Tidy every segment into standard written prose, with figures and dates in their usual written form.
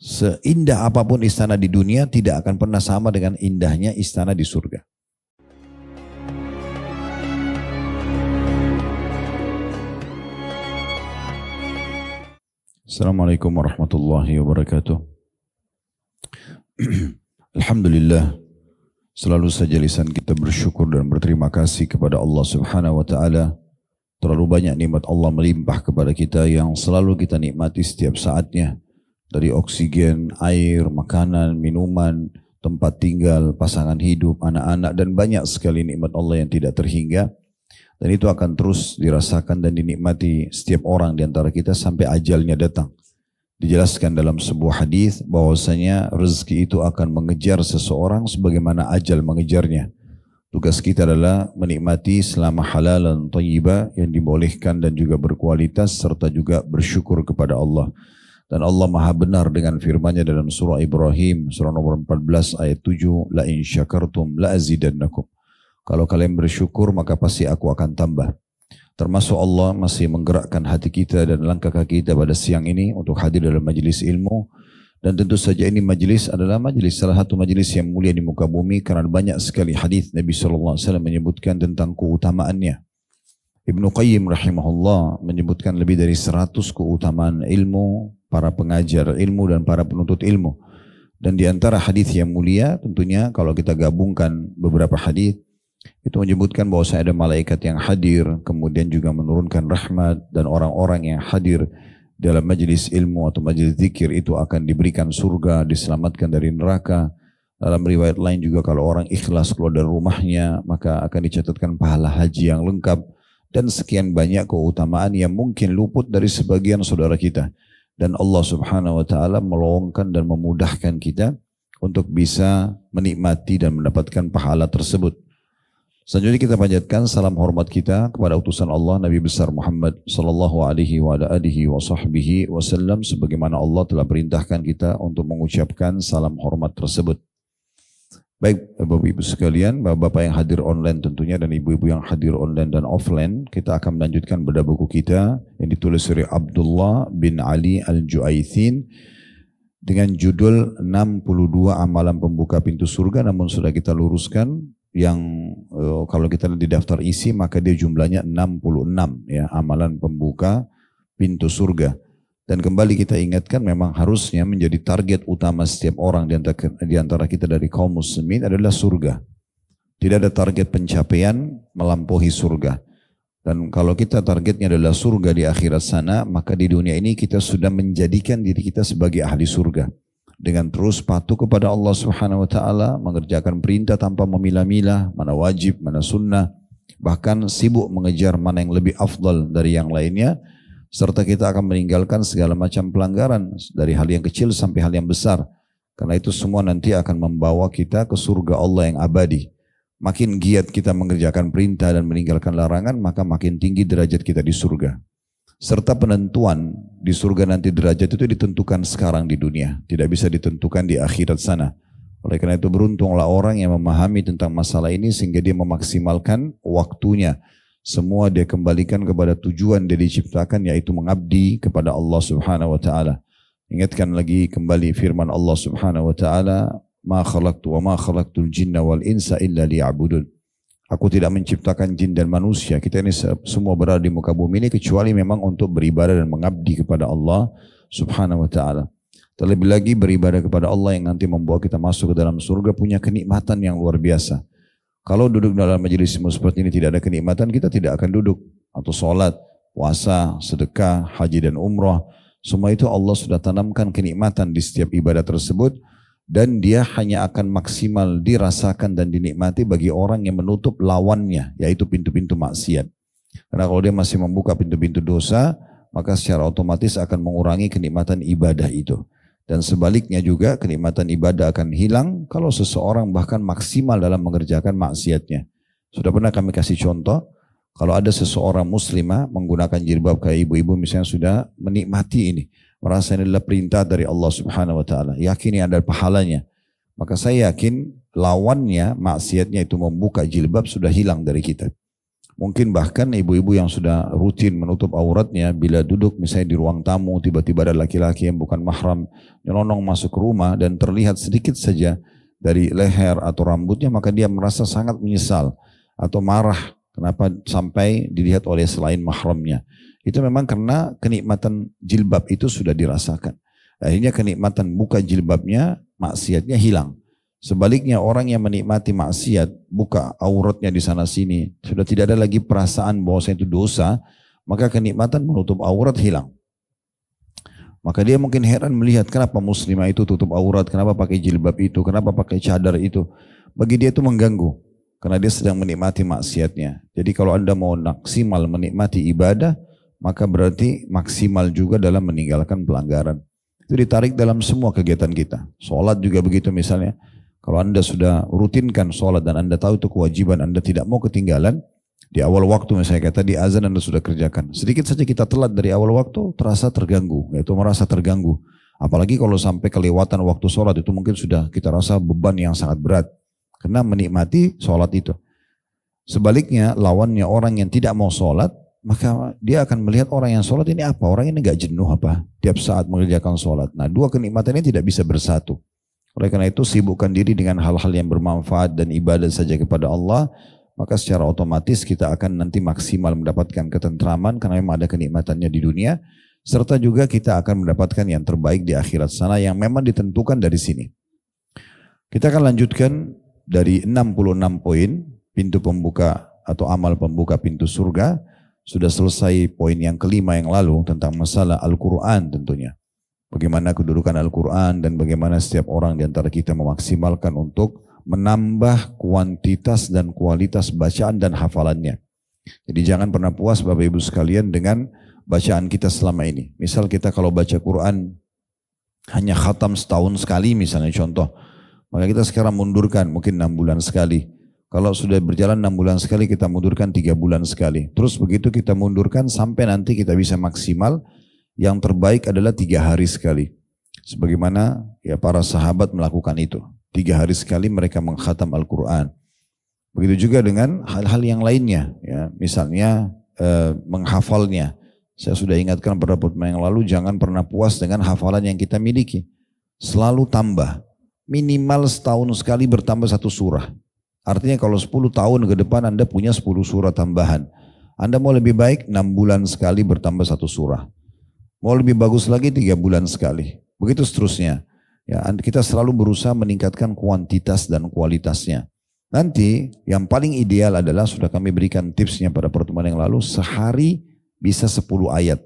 Seindah apapun istana di dunia tidak akan pernah sama dengan indahnya istana di surga. Assalamualaikum warahmatullahi wabarakatuh. Alhamdulillah, selalu saja lisan kita bersyukur dan berterima kasih kepada Allah Subhanahu wa taala. Terlalu banyak nikmat Allah melimpah kepada kita yang selalu kita nikmati setiap saatnya. Dari oksigen, air, makanan, minuman, tempat tinggal, pasangan hidup, anak-anak, dan banyak sekali nikmat Allah yang tidak terhingga. Dan itu akan terus dirasakan dan dinikmati setiap orang di antara kita sampai ajalnya datang. Dijelaskan dalam sebuah hadis bahwasanya rezeki itu akan mengejar seseorang sebagaimana ajal mengejarnya. Tugas kita adalah menikmati selama halal dan thayyibah yang dibolehkan dan juga berkualitas serta juga bersyukur kepada Allah. Dan Allah Maha benar dengan firman-Nya dalam surah Ibrahim, surah nomor 14 ayat 7, la in syakartum la azidannakum. Kalau kalian bersyukur maka pasti aku akan tambah. Termasuk Allah masih menggerakkan hati kita dan langkah kaki kita pada siang ini untuk hadir dalam majelis ilmu. Dan tentu saja ini majelis adalah majelis, salah satu majelis yang mulia di muka bumi karena banyak sekali hadis Nabi SAW menyebutkan tentang keutamaannya. Ibnu Qayyim rahimahullah menyebutkan lebih dari 100 keutamaan ilmu, para pengajar ilmu dan para penuntut ilmu. Dan di antara hadis yang mulia tentunya kalau kita gabungkan beberapa hadis itu menyebutkan bahwa ada malaikat yang hadir, kemudian juga menurunkan rahmat, dan orang-orang yang hadir dalam majelis ilmu atau majelis zikir itu akan diberikan surga, diselamatkan dari neraka. Dalam riwayat lain juga kalau orang ikhlas keluar dari rumahnya maka akan dicatatkan pahala haji yang lengkap, dan sekian banyak keutamaan yang mungkin luput dari sebagian saudara kita. Dan Allah Subhanahu wa taala melowongkan dan memudahkan kita untuk bisa menikmati dan mendapatkan pahala tersebut. Selanjutnya kita panjatkan salam hormat kita kepada utusan Allah Nabi besar Muhammad sallallahu alaihi wa alihi wa sahbihi wasallam sebagaimana Allah telah perintahkan kita untuk mengucapkan salam hormat tersebut. Baik Bapak-Ibu sekalian, Bapak-Bapak yang hadir online tentunya dan Ibu-Ibu yang hadir online dan offline, kita akan melanjutkan bedah buku kita yang ditulis oleh Abdullah bin Ali Al-Ju'aithin dengan judul 62 amalan pembuka pintu surga, namun sudah kita luruskan yang kalau kita lihat di daftar isi maka dia jumlahnya 66 ya, amalan pembuka pintu surga. Dan kembali kita ingatkan memang harusnya menjadi target utama setiap orang di antara kita dari kaum muslimin adalah surga. Tidak ada target pencapaian melampaui surga. Dan kalau kita targetnya adalah surga di akhirat sana, maka di dunia ini kita sudah menjadikan diri kita sebagai ahli surga. Dengan terus patuh kepada Allah Subhanahu wa taala, mengerjakan perintah tanpa memilah-milah, mana wajib, mana sunnah, bahkan sibuk mengejar mana yang lebih afdal dari yang lainnya, serta kita akan meninggalkan segala macam pelanggaran dari hal yang kecil sampai hal yang besar. Karena itu semua nanti akan membawa kita ke surga Allah yang abadi. Makin giat kita mengerjakan perintah dan meninggalkan larangan, maka makin tinggi derajat kita di surga. Serta penentuan di surga nanti derajat itu ditentukan sekarang di dunia, tidak bisa ditentukan di akhirat sana. Oleh karena itu beruntunglah orang yang memahami tentang masalah ini sehingga dia memaksimalkan waktunya. Semua dia kembalikan kepada tujuan dia diciptakan, yaitu mengabdi kepada Allah Subhanahu wa taala. Ingatkan lagi kembali firman Allah Subhanahu wa taala, "Ma khalaqtu wa ma khalaqtul jinna wal insa illa liya'budun." Aku tidak menciptakan jin dan manusia, kita ini semua berada di muka bumi ini kecuali memang untuk beribadah dan mengabdi kepada Allah Subhanahu wa taala. Terlebih lagi beribadah kepada Allah yang nanti membawa kita masuk ke dalam surga punya kenikmatan yang luar biasa. Kalau duduk dalam majelis seperti ini tidak ada kenikmatan, kita tidak akan duduk. Atau sholat, puasa, sedekah, haji dan umrah, semua itu Allah sudah tanamkan kenikmatan di setiap ibadah tersebut. Dan dia hanya akan maksimal dirasakan dan dinikmati bagi orang yang menutup lawannya, yaitu pintu-pintu maksiat. Karena kalau dia masih membuka pintu-pintu dosa, maka secara otomatis akan mengurangi kenikmatan ibadah itu. Dan sebaliknya juga kenikmatan ibadah akan hilang kalau seseorang bahkan maksimal dalam mengerjakan maksiatnya. Sudah pernah kami kasih contoh, kalau ada seseorang muslimah menggunakan jilbab kayak ibu-ibu misalnya sudah menikmati ini, merasa ini adalah perintah dari Allah Subhanahu wa taala, yakini ada pahalanya. Maka saya yakin lawannya, maksiatnya itu membuka jilbab sudah hilang dari kita. Mungkin bahkan ibu-ibu yang sudah rutin menutup auratnya bila duduk misalnya di ruang tamu tiba-tiba ada laki-laki yang bukan mahram nyelonong masuk ke rumah dan terlihat sedikit saja dari leher atau rambutnya maka dia merasa sangat menyesal atau marah kenapa sampai dilihat oleh selain mahramnya. Itu memang karena kenikmatan jilbab itu sudah dirasakan. Akhirnya kenikmatan buka jilbabnya maksiatnya hilang. Sebaliknya orang yang menikmati maksiat, buka auratnya di sana sini, sudah tidak ada lagi perasaan bahwa itu dosa, maka kenikmatan menutup aurat hilang. Maka dia mungkin heran melihat kenapa muslimah itu tutup aurat, kenapa pakai jilbab itu, kenapa pakai cadar itu. Bagi dia itu mengganggu, karena dia sedang menikmati maksiatnya. Jadi kalau Anda mau maksimal menikmati ibadah, maka berarti maksimal juga dalam meninggalkan pelanggaran. Itu ditarik dalam semua kegiatan kita. Sholat juga begitu misalnya. Kalau Anda sudah rutinkan sholat dan Anda tahu itu kewajiban, Anda tidak mau ketinggalan, di awal waktu misalnya kata di azan Anda sudah kerjakan. Sedikit saja kita telat dari awal waktu, terasa terganggu, yaitu merasa terganggu. Apalagi kalau sampai kelewatan waktu sholat itu mungkin sudah kita rasa beban yang sangat berat. Karena menikmati sholat itu. Sebaliknya lawannya orang yang tidak mau sholat, maka dia akan melihat orang yang sholat ini apa? Orang ini gak jenuh apa? Tiap saat mengerjakan sholat. Nah dua kenikmatan ini tidak bisa bersatu. Oleh karena itu sibukkan diri dengan hal-hal yang bermanfaat dan ibadah saja kepada Allah, maka secara otomatis kita akan nanti maksimal mendapatkan ketentraman karena memang ada kenikmatannya di dunia, serta juga kita akan mendapatkan yang terbaik di akhirat sana yang memang ditentukan dari sini. Kita akan lanjutkan dari 66 poin pintu pembuka atau amal pembuka pintu surga. Sudah selesai poin yang kelima yang lalu tentang masalah Al-Quran tentunya. Bagaimana kedudukan Al-Quran dan bagaimana setiap orang di antara kita memaksimalkan untuk menambah kuantitas dan kualitas bacaan dan hafalannya. Jadi jangan pernah puas Bapak Ibu sekalian dengan bacaan kita selama ini. Misal kita kalau baca Quran hanya khatam setahun sekali misalnya contoh. Maka kita sekarang mundurkan mungkin 6 bulan sekali. Kalau sudah berjalan 6 bulan sekali kita mundurkan 3 bulan sekali. Terus begitu kita mundurkan sampai nanti kita bisa maksimal. Yang terbaik adalah 3 hari sekali. Sebagaimana ya para sahabat melakukan itu. 3 hari sekali mereka mengkhatam Al-Quran. Begitu juga dengan hal-hal yang lainnya. Ya, misalnya menghafalnya. Saya sudah ingatkan pada pertemuan yang lalu, jangan pernah puas dengan hafalan yang kita miliki. Selalu tambah. Minimal setahun sekali bertambah 1 surah. Artinya kalau 10 tahun ke depan Anda punya 10 surah tambahan. Anda mau lebih baik 6 bulan sekali bertambah 1 surah. Mau lebih bagus lagi 3 bulan sekali. Begitu seterusnya. Ya, kita selalu berusaha meningkatkan kuantitas dan kualitasnya. Nanti yang paling ideal adalah sudah kami berikan tipsnya pada pertemuan yang lalu. Sehari bisa 10 ayat.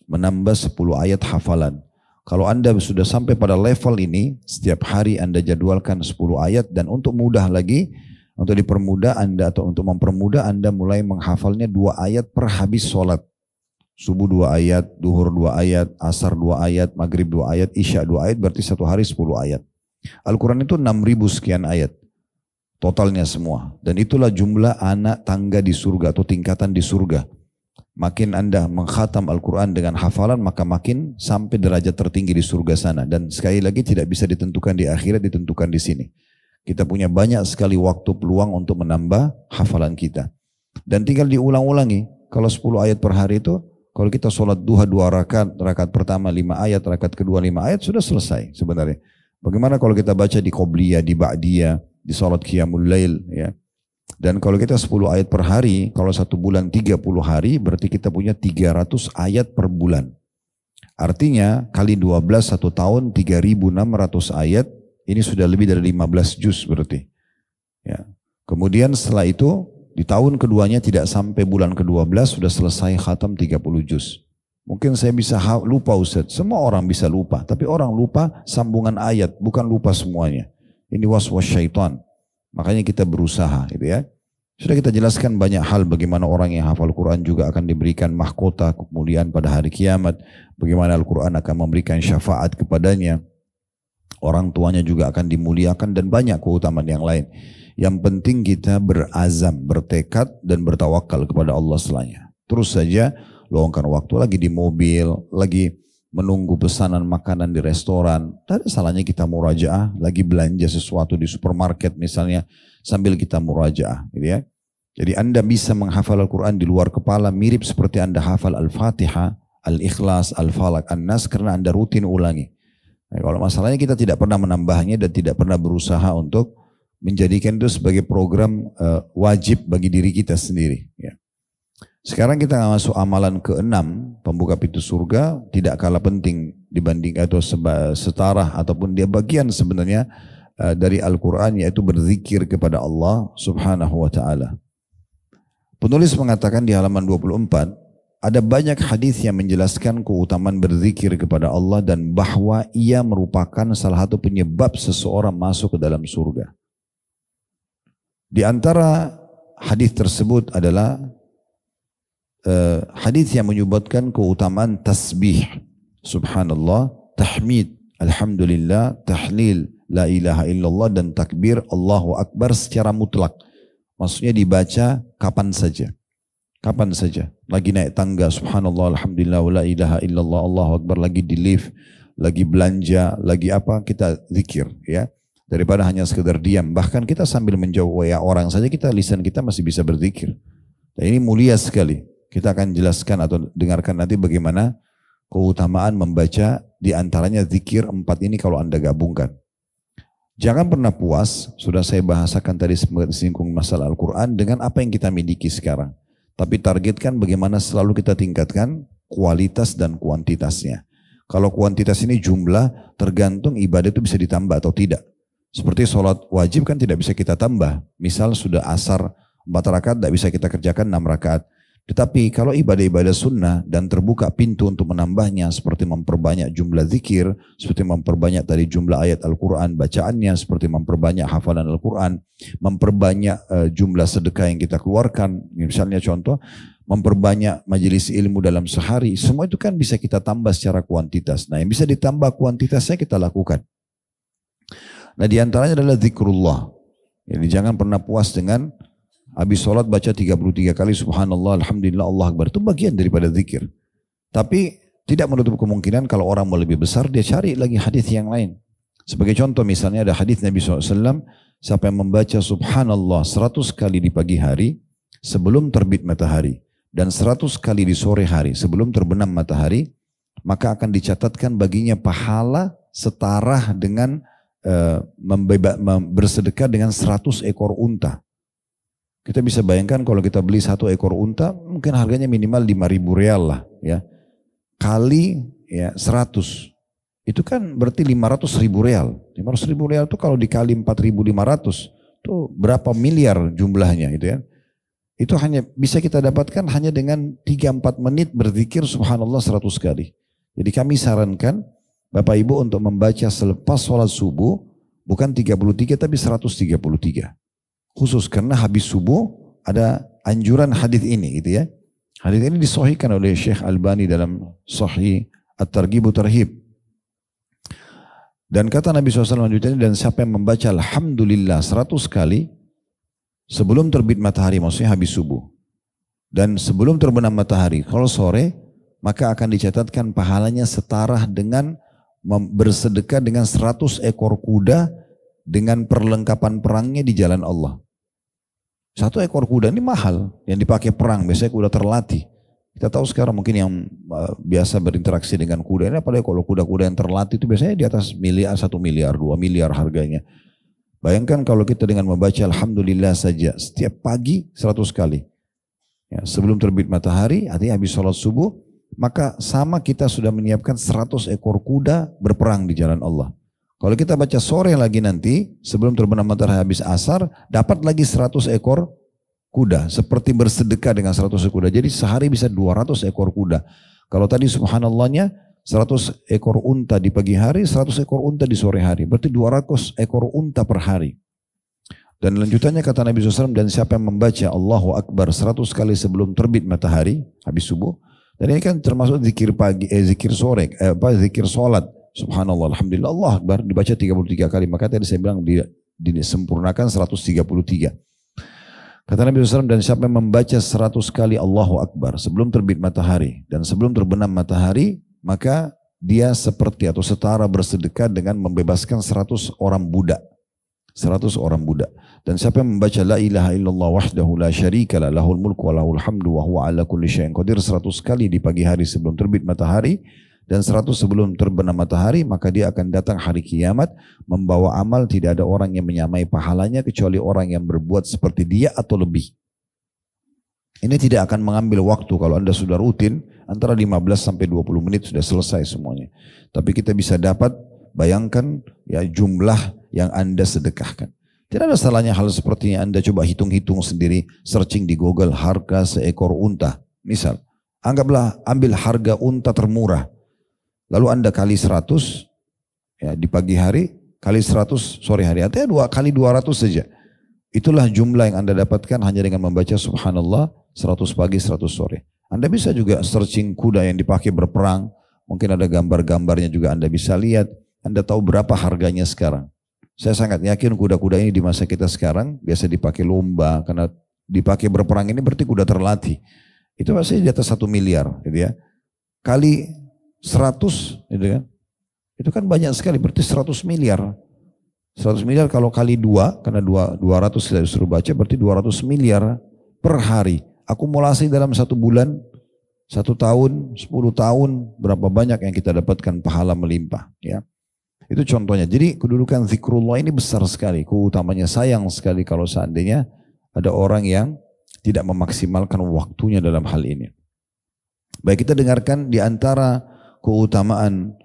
Menambah 10 ayat hafalan. Kalau Anda sudah sampai pada level ini, setiap hari Anda jadwalkan 10 ayat. Dan untuk mudah lagi, untuk dipermudah Anda atau untuk mempermudah Anda mulai menghafalnya 2 ayat per habis sholat. Subuh 2 ayat, duhur 2 ayat, asar 2 ayat, maghrib 2 ayat, isya 2 ayat, berarti 1 hari 10 ayat. Al-Quran itu 6.000 sekian ayat. Totalnya semua. Dan itulah jumlah anak tangga di surga atau tingkatan di surga. Makin Anda mengkhatam Al-Quran dengan hafalan, maka makin sampai derajat tertinggi di surga sana. Dan sekali lagi tidak bisa ditentukan di akhirat, ditentukan di sini. Kita punya banyak sekali waktu peluang untuk menambah hafalan kita. Dan tinggal diulang-ulangi. Kalau 10 ayat per hari itu, kalau kita sholat duha 2 rakaat, rakaat pertama 5 ayat, rakaat kedua 5 ayat, sudah selesai sebenarnya. Bagaimana kalau kita baca di Qobliyah, di Ba'diyah, di sholat Qiyamul Lail, ya. Dan kalau kita 10 ayat per hari, kalau 1 bulan 30 hari, berarti kita punya 300 ayat per bulan. Artinya, kali 12 1 tahun, 3.600 ayat, ini sudah lebih dari 15 juz berarti. Ya. Kemudian setelah itu, di tahun keduanya tidak sampai bulan ke-12 sudah selesai khatam 30 juz. Mungkin saya bisa lupa Ustaz. Semua orang bisa lupa. Tapi orang lupa sambungan ayat. Bukan lupa semuanya. Ini waswas syaitan. Makanya kita berusaha gitu ya. Sudah kita jelaskan banyak hal bagaimana orang yang hafal Quran juga akan diberikan mahkota kemuliaan pada hari kiamat. Bagaimana Al-Quran akan memberikan syafaat kepadanya. Orang tuanya juga akan dimuliakan dan banyak keutamaan yang lain. Yang penting kita berazam, bertekad dan bertawakal kepada Allah selanya. Terus saja luangkan waktu lagi di mobil, lagi menunggu pesanan makanan di restoran. Tak ada salahnya kita murajaah, lagi belanja sesuatu di supermarket misalnya sambil kita murajaah, gitu ya. Jadi Anda bisa menghafal Al-Quran di luar kepala mirip seperti Anda hafal Al-Fatihah, Al-Ikhlas, Al-Falaq, An-Nas karena Anda rutin ulangi. Nah, kalau masalahnya kita tidak pernah menambahnya dan tidak pernah berusaha untuk menjadikan itu sebagai program wajib bagi diri kita sendiri. Ya. Sekarang kita masuk amalan ke-6, pembuka pintu surga, tidak kalah penting dibanding atau setara ataupun dia bagian sebenarnya dari Al-Quran, yaitu berzikir kepada Allah subhanahu wa ta'ala. Penulis mengatakan di halaman 24, ada banyak hadis yang menjelaskan keutamaan berzikir kepada Allah dan bahwa ia merupakan salah satu penyebab seseorang masuk ke dalam surga. Di antara hadis tersebut adalah hadis yang menyebutkan keutamaan tasbih, subhanallah, tahmid, alhamdulillah, tahlil, la ilaha illallah dan takbir Allahu Akbar secara mutlak. Maksudnya dibaca kapan saja. Kapan saja. Lagi naik tangga, subhanallah, alhamdulillah, la ilaha illallah, Allahu Akbar, lagi di lift, lagi belanja, lagi apa, kita zikir ya. Daripada hanya sekedar diam. Bahkan kita sambil menjawab ya orang saja, lisan kita masih bisa berzikir. Dan ini mulia sekali. Kita akan jelaskan atau dengarkan nanti bagaimana keutamaan membaca di antaranya zikir 4 ini kalau Anda gabungkan. Jangan pernah puas, sudah saya bahasakan tadi singgung masalah Al-Quran dengan apa yang kita miliki sekarang. Tapi targetkan bagaimana selalu kita tingkatkan kualitas dan kuantitasnya. Kalau kuantitas ini jumlah, tergantung ibadah itu bisa ditambah atau tidak. Seperti sholat wajib kan tidak bisa kita tambah. Misal sudah asar 4 rakaat, tidak bisa kita kerjakan 6 rakaat. Tetapi kalau ibadah-ibadah sunnah dan terbuka pintu untuk menambahnya, seperti memperbanyak jumlah zikir, seperti memperbanyak tadi jumlah ayat Al-Quran bacaannya, seperti memperbanyak hafalan Al-Quran, memperbanyak jumlah sedekah yang kita keluarkan, misalnya contoh, memperbanyak majelis ilmu dalam sehari, semua itu kan bisa kita tambah secara kuantitas. Nah yang bisa ditambah kuantitasnya kita lakukan. Nah diantaranya adalah zikrullah. Jadi jangan pernah puas dengan habis sholat baca 33 kali subhanallah, alhamdulillah, Allah Akbar. Itu bagian daripada zikir. Tapi tidak menutup kemungkinan kalau orang mau lebih besar, dia cari lagi hadis yang lain. Sebagai contoh misalnya ada hadis Nabi SAW, siapa yang membaca subhanallah 100 kali di pagi hari sebelum terbit matahari dan 100 kali di sore hari sebelum terbenam matahari, maka akan dicatatkan baginya pahala setara dengan bersedekah dengan 100 ekor unta. Kita bisa bayangkan kalau kita beli 1 ekor unta, mungkin harganya minimal 5.000 rial lah ya. Kali ya 100. Itu kan berarti 500.000 rial. 500.000 rial itu kalau dikali 4.500, itu berapa miliar jumlahnya itu ya. Itu hanya bisa kita dapatkan hanya dengan 3-4 menit berzikir subhanallah 100 kali. Jadi kami sarankan Bapak Ibu untuk membaca selepas sholat subuh, bukan 33 tapi 133. Khusus karena habis subuh ada anjuran hadis ini gitu ya. Hadis ini disahihkan oleh Syekh Albani dalam Sahih At-Targhib wa Tarhib. Dan kata Nabi SAW lanjutannya, dan siapa yang membaca alhamdulillah 100 kali sebelum terbit matahari, maksudnya habis subuh, dan sebelum terbenam matahari, kalau sore, maka akan dicatatkan pahalanya setara dengan bersedekah dengan 100 ekor kuda dengan perlengkapan perangnya di jalan Allah. 1 ekor kuda ini mahal, yang dipakai perang, biasanya kuda terlatih. Kita tahu sekarang mungkin yang biasa berinteraksi dengan kuda ini, apalagi kalau kuda-kuda yang terlatih itu biasanya di atas miliar, 1 miliar, 2 miliar harganya. Bayangkan kalau kita dengan membaca alhamdulillah saja setiap pagi 100 kali. Ya, sebelum terbit matahari, artinya habis sholat subuh, maka sama kita sudah menyiapkan 100 ekor kuda berperang di jalan Allah. Kalau kita baca sore lagi nanti, sebelum terbenam matahari habis asar, dapat lagi 100 ekor kuda. Seperti bersedekah dengan 100 ekor kuda. Jadi sehari bisa 200 ekor kuda. Kalau tadi subhanallahnya 100 ekor unta di pagi hari, 100 ekor unta di sore hari. Berarti 200 ekor unta per hari. Dan lanjutannya kata Nabi SAW, dan siapa yang membaca Allahu Akbar 100 kali sebelum terbit matahari, habis subuh. Dan ini kan termasuk zikir pagi, zikir sore, zikir sholat. Subhanallah, alhamdulillah, Allah Akbar dibaca 33 kali. Maka tadi saya bilang disempurnakan 133. Kata Nabi SAW, dan siapa yang membaca 100 kali Allahu Akbar sebelum terbit matahari dan sebelum terbenam matahari, maka dia seperti atau setara bersedekah dengan membebaskan 100 orang budak. 100 orang budak. Dan siapa yang membaca la ilaha illallah wahdahu la syarikalah lahul mulku wa lahul hamdu wa huwa ala kulli syai'in qadir 100 kali di pagi hari sebelum terbit matahari dan 100 sebelum terbenam matahari, maka dia akan datang hari kiamat membawa amal, tidak ada orang yang menyamai pahalanya kecuali orang yang berbuat seperti dia atau lebih. Ini tidak akan mengambil waktu kalau Anda sudah rutin, antara 15 sampai 20 menit sudah selesai semuanya. Tapi kita bisa dapat, bayangkan ya jumlah yang Anda sedekahkan. Tidak ada salahnya hal seperti yang Anda coba hitung-hitung sendiri, searching di Google harga seekor unta. Misal, anggaplah ambil harga unta termurah. Lalu Anda kali 100 ya di pagi hari, kali 100 sore hari, artinya 2 kali 200 saja. Itulah jumlah yang Anda dapatkan hanya dengan membaca subhanallah 100 pagi 100 sore. Anda bisa juga searching kuda yang dipakai berperang, mungkin ada gambar-gambarnya juga Anda bisa lihat. Anda tahu berapa harganya sekarang. Saya sangat yakin kuda-kuda ini di masa kita sekarang biasa dipakai lomba, karena dipakai berperang ini berarti kuda terlatih. Itu pasti di atas 1 miliar gitu ya. Kali 100 gitu kan. Itu kan banyak sekali, berarti 100 miliar. 100 miliar kalau kali 2, karena 200 kita disuruh baca, berarti 200 miliar per hari. Akumulasi dalam 1 bulan, 1 tahun, 10 tahun, berapa banyak yang kita dapatkan pahala melimpah. Ya. Itu contohnya. Jadi kedudukan zikrullah ini besar sekali. Keutamanya sayang sekali kalau seandainya ada orang yang tidak memaksimalkan waktunya dalam hal ini. Baik, kita dengarkan di antara keutamaan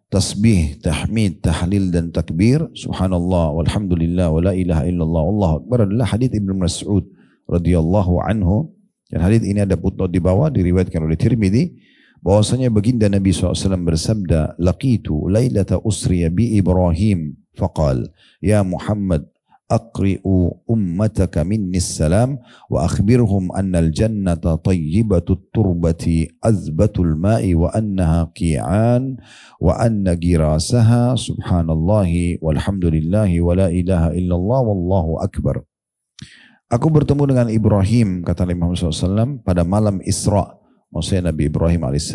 tasbih, tahmid, tahlil dan takbir, subhanallah walhamdulillah wa la ilaha illallah wallahu akbar adalah hadits Ibnu Mas'ud radhiyallahu anhu. Dan hadits ini ada footnote di bawah, diriwayatkan oleh Tirmidzi, bahwasanya baginda Nabi SAW bersabda, laqitu lailata usriya bi Ibrahim faqal ya Muhammad aqri'u ummataka minni salam wa akhbirhum anna al-jannata tayyibatut turbati azbatul ma'i wa annaha qi'an wa anna girasaha subhanallahi walhamdulillahi wa la ilaha illallah wallahu akbar. Aku bertemu dengan Ibrahim, kata Nabi Muhammad SAW, pada malam Isra, maksudnya Nabi Ibrahim AS.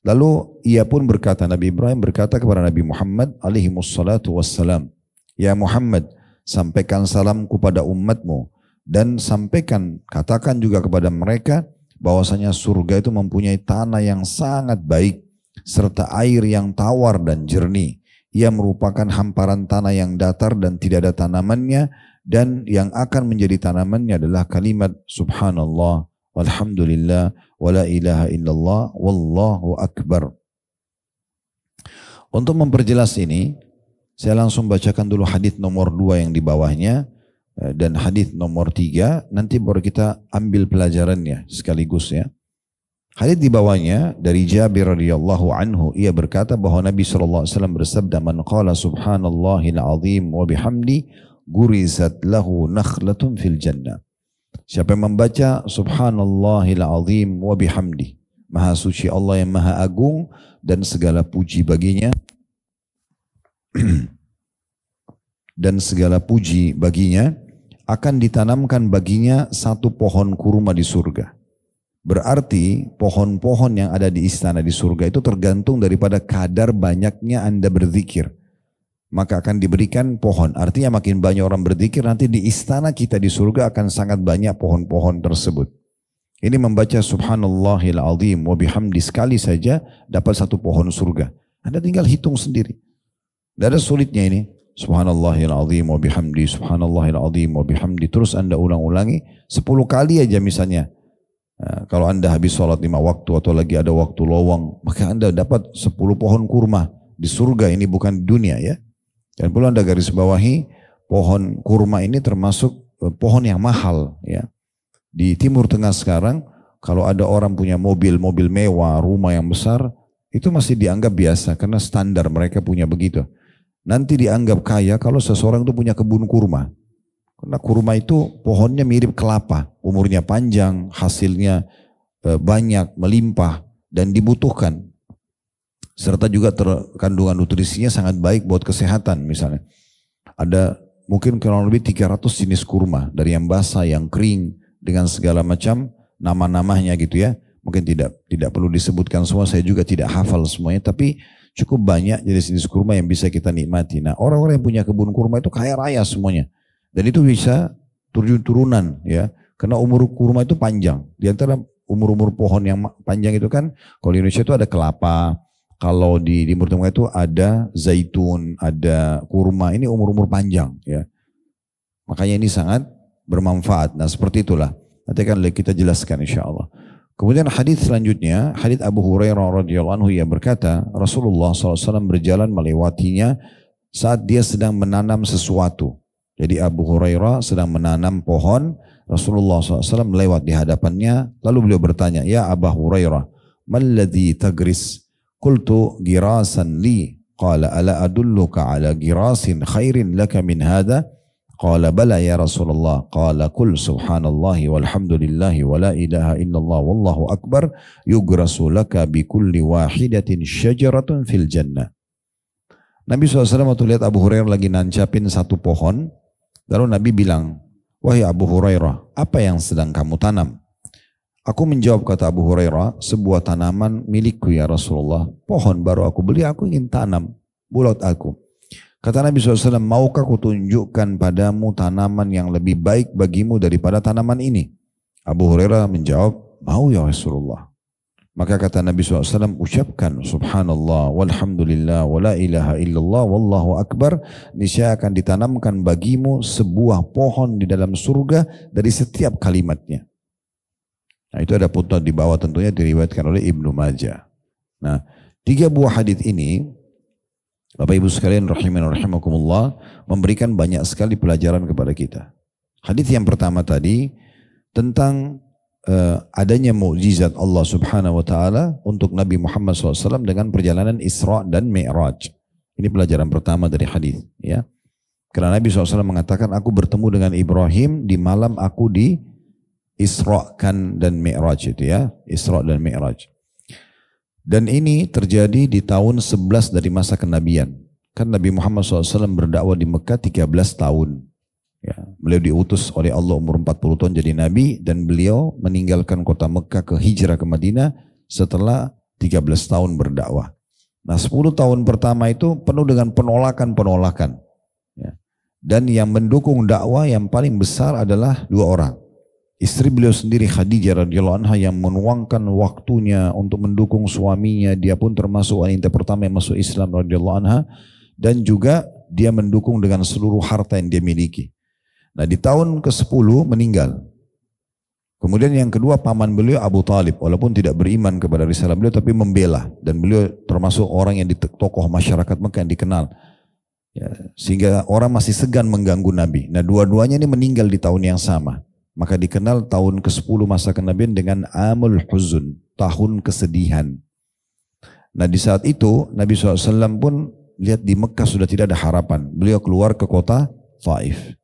Lalu ia pun berkata, Nabi Ibrahim berkata kepada Nabi Muhammad alaihimussalatu wassalam, ya Muhammad, sampaikan salamku pada umatmu dan sampaikan, katakan juga kepada mereka bahwasanya surga itu mempunyai tanah yang sangat baik serta air yang tawar dan jernih. Ia merupakan hamparan tanah yang datar dan tidak ada tanamannya, dan yang akan menjadi tanamannya adalah kalimat subhanallah walhamdulillah wa la ilaha illallah wallahu akbar. Untuk memperjelas ini, saya langsung bacakan dulu hadis nomor 2 yang di bawahnya dan hadis nomor 3, nanti baru kita ambil pelajarannya sekaligus ya. Hadis di bawahnya dari Jabir radhiyallahu anhu, ia berkata bahwa Nabi SAW bersabda, man qala subhanallahil azim wa bihamdi gurizat lahu nakhlatun fil jannah. Siapa yang membaca subhanallahil azim wa bihamdi, maha suci Allah yang maha agung dan segala puji baginya, dan segala puji baginya, akan ditanamkan baginya 1 pohon kurma di surga. Berarti pohon-pohon yang ada di istana di surga itu tergantung daripada kadar banyaknya Anda berzikir. Maka akan diberikan pohon. Artinya makin banyak orang berzikir, nanti di istana kita di surga akan sangat banyak pohon-pohon tersebut. Ini membaca subhanallahil azim wa bihamdi sekali saja dapat 1 pohon surga. Anda tinggal hitung sendiri. Tidak ada sulitnya ini. Subhanallahil azim wa bihamdi, subhanallahil azim wa bihamdi. Terus Anda ulang-ulangi 10 kali aja misalnya. Nah, kalau Anda habis sholat 5 waktu atau lagi ada waktu lowong, maka Anda dapat 10 pohon kurma di surga, ini bukan di dunia ya. Dan perlu Anda garis bawahi, pohon kurma ini termasuk pohon yang mahal ya. Di Timur Tengah sekarang, kalau ada orang punya mobil mewah, rumah yang besar, itu masih dianggap biasa karena standar mereka punya begitu. Nanti dianggap kaya kalau seseorang itu punya kebun kurma. Karena kurma itu pohonnya mirip kelapa, umurnya panjang, hasilnya banyak, melimpah dan dibutuhkan. Serta juga kandungan nutrisinya sangat baik buat kesehatan misalnya. Ada mungkin kurang lebih 300 jenis kurma, dari yang basah, yang kering, dengan segala macam nama-namanya gitu ya. Mungkin tidak perlu disebutkan semua, saya juga tidak hafal semuanya, tapi cukup banyak jenis-jenis kurma yang bisa kita nikmati. Nah, orang-orang yang punya kebun kurma itu kaya raya semuanya. Dan itu bisa turunan ya. Karena umur kurma itu panjang. Di antara umur-umur pohon yang panjang itu kan, kalau di Indonesia itu ada kelapa, kalau di Timur Tengah itu ada zaitun, ada kurma. Ini umur-umur panjang ya. Makanya ini sangat bermanfaat. Nah, seperti itulah. Nanti akan kita jelaskan insya Allah. Kemudian hadis selanjutnya, hadis Abu Hurairah radhiyallahu anhu yang berkata, Rasulullah SAW berjalan melewatinya saat dia sedang menanam sesuatu. Jadi Abu Hurairah sedang menanam pohon, Rasulullah SAW melewat di hadapannya, lalu beliau bertanya, Ya Abu Hurairah, malladhi tagris? Qultu girasan li, qala ala adulluka ala girasin khairin laka min hada? Qala bala ya Rasulullah. Qala kul subhanallahi walhamdulillahi wa la ilaha illallah wallahu akbar yugrasu laka bi kulli wahidatin syajaratun fil jannah. Nabi SAW waktu lihat Abu Hurairah lagi nancapin satu pohon, lalu Nabi bilang, wahai Abu Hurairah, apa yang sedang kamu tanam? Aku menjawab, kata Abu Hurairah, sebuah tanaman milikku ya Rasulullah. Pohon baru aku beli, aku ingin tanam bulat aku. Kata Nabi SAW, maukah kutunjukkan padamu tanaman yang lebih baik bagimu daripada tanaman ini? Abu Hurairah menjawab, mau ya Rasulullah. Maka kata Nabi SAW, ucapkan subhanallah walhamdulillah wa la ilaha illallah wallahu akbar. Niscaya akan ditanamkan bagimu sebuah pohon di dalam surga dari setiap kalimatnya. Nah, itu ada footnote di bawah, tentunya diriwayatkan oleh Ibnu Majah. Nah, 3 buah hadis ini Bapak Ibu sekalian rahiman rahimakumullah memberikan banyak sekali pelajaran kepada kita. Hadis yang pertama tadi tentang adanya mukjizat Allah Subhanahu wa taala untuk Nabi Muhammad SAW dengan perjalanan Isra dan Mi'raj. Ini pelajaran pertama dari hadis ya. Karena Nabi SAW mengatakan, aku bertemu dengan Ibrahim di malam aku di Isra'kan dan Mi'raj itu ya, Isra dan Mi'raj. Dan ini terjadi di tahun 11 dari masa kenabian. Kan Nabi Muhammad SAW berdakwah di Mekah 13 tahun. Ya, beliau diutus oleh Allah umur 40 tahun jadi Nabi, dan beliau meninggalkan kota Mekah ke hijrah ke Madinah setelah 13 tahun berdakwah. Nah, 10 tahun pertama itu penuh dengan penolakan-penolakan. Ya. Dan yang mendukung dakwah yang paling besar adalah 2 orang. Istri beliau sendiri Khadijah radhiyallahu anha yang menuangkan waktunya untuk mendukung suaminya. Dia pun termasuk wanita pertama yang masuk Islam radhiyallahu anha, dan juga dia mendukung dengan seluruh harta yang dia miliki. Nah, di tahun ke-10 meninggal. Kemudian yang kedua, paman beliau Abu Talib, walaupun tidak beriman kepada risalah beliau tapi membela, dan beliau termasuk orang yang tokoh masyarakat Mekah yang dikenal. Ya, sehingga orang masih segan mengganggu Nabi. Nah, dua-duanya ini meninggal di tahun yang sama. Maka dikenal tahun ke-10 masa kenabian dengan Amul Huzun, tahun kesedihan. Nah, di saat itu Nabi SAW pun lihat di Mekah sudah tidak ada harapan. Beliau keluar ke kota Taif,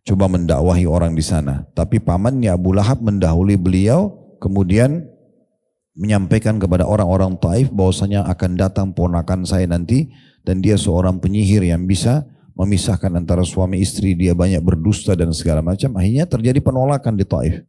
coba mendakwahi orang di sana. Tapi pamannya Abu Lahab mendahului beliau, kemudian menyampaikan kepada orang-orang Taif bahwasanya akan datang ponakan saya nanti, dan dia seorang penyihir yang bisa memisahkan antara suami istri, dia banyak berdusta dan segala macam. Akhirnya terjadi penolakan di Taif.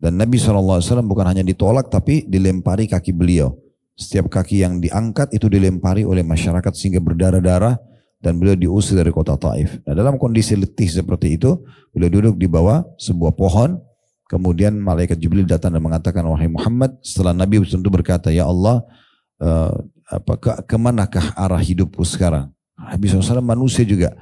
Dan Nabi SAW bukan hanya ditolak, tapi dilempari kaki beliau. Setiap kaki yang diangkat itu dilempari oleh masyarakat sehingga berdarah-darah, dan beliau diusir dari kota Taif. Nah, dalam kondisi letih seperti itu, beliau duduk di bawah sebuah pohon. Kemudian malaikat Jibril datang dan mengatakan, wahai Muhammad, setelah Nabi tentu berkata, ya Allah, kemanakah arah hidupku sekarang? Nabi SAW manusia juga.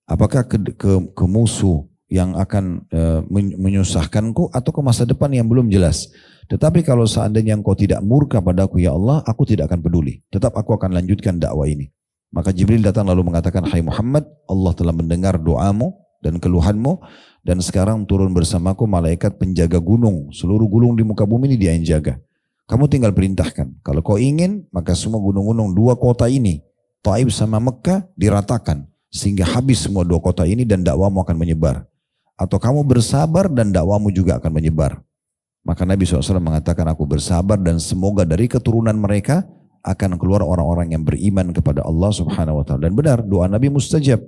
Apakah ke musuh yang akan menyusahkanku, atau ke masa depan yang belum jelas? Tetapi kalau seandainya engkau tidak murka padaku ya Allah, aku tidak akan peduli. Tetap aku akan lanjutkan dakwah ini. Maka Jibril datang lalu mengatakan, hai Muhammad, Allah telah mendengar doamu dan keluhanmu, dan sekarang turun bersamaku malaikat penjaga gunung. Seluruh gunung di muka bumi ini dia yang jaga. Kamu tinggal perintahkan. Kalau kau ingin, maka semua gunung-gunung 2 kota ini, Taif sama Mekah, diratakan sehingga habis semua 2 kota ini dan dakwamu akan menyebar. Atau kamu bersabar dan dakwamu juga akan menyebar. Maka Nabi SAW mengatakan, aku bersabar dan semoga dari keturunan mereka akan keluar orang-orang yang beriman kepada Allah Subhanahu wa taala. Dan benar, doa Nabi mustajab.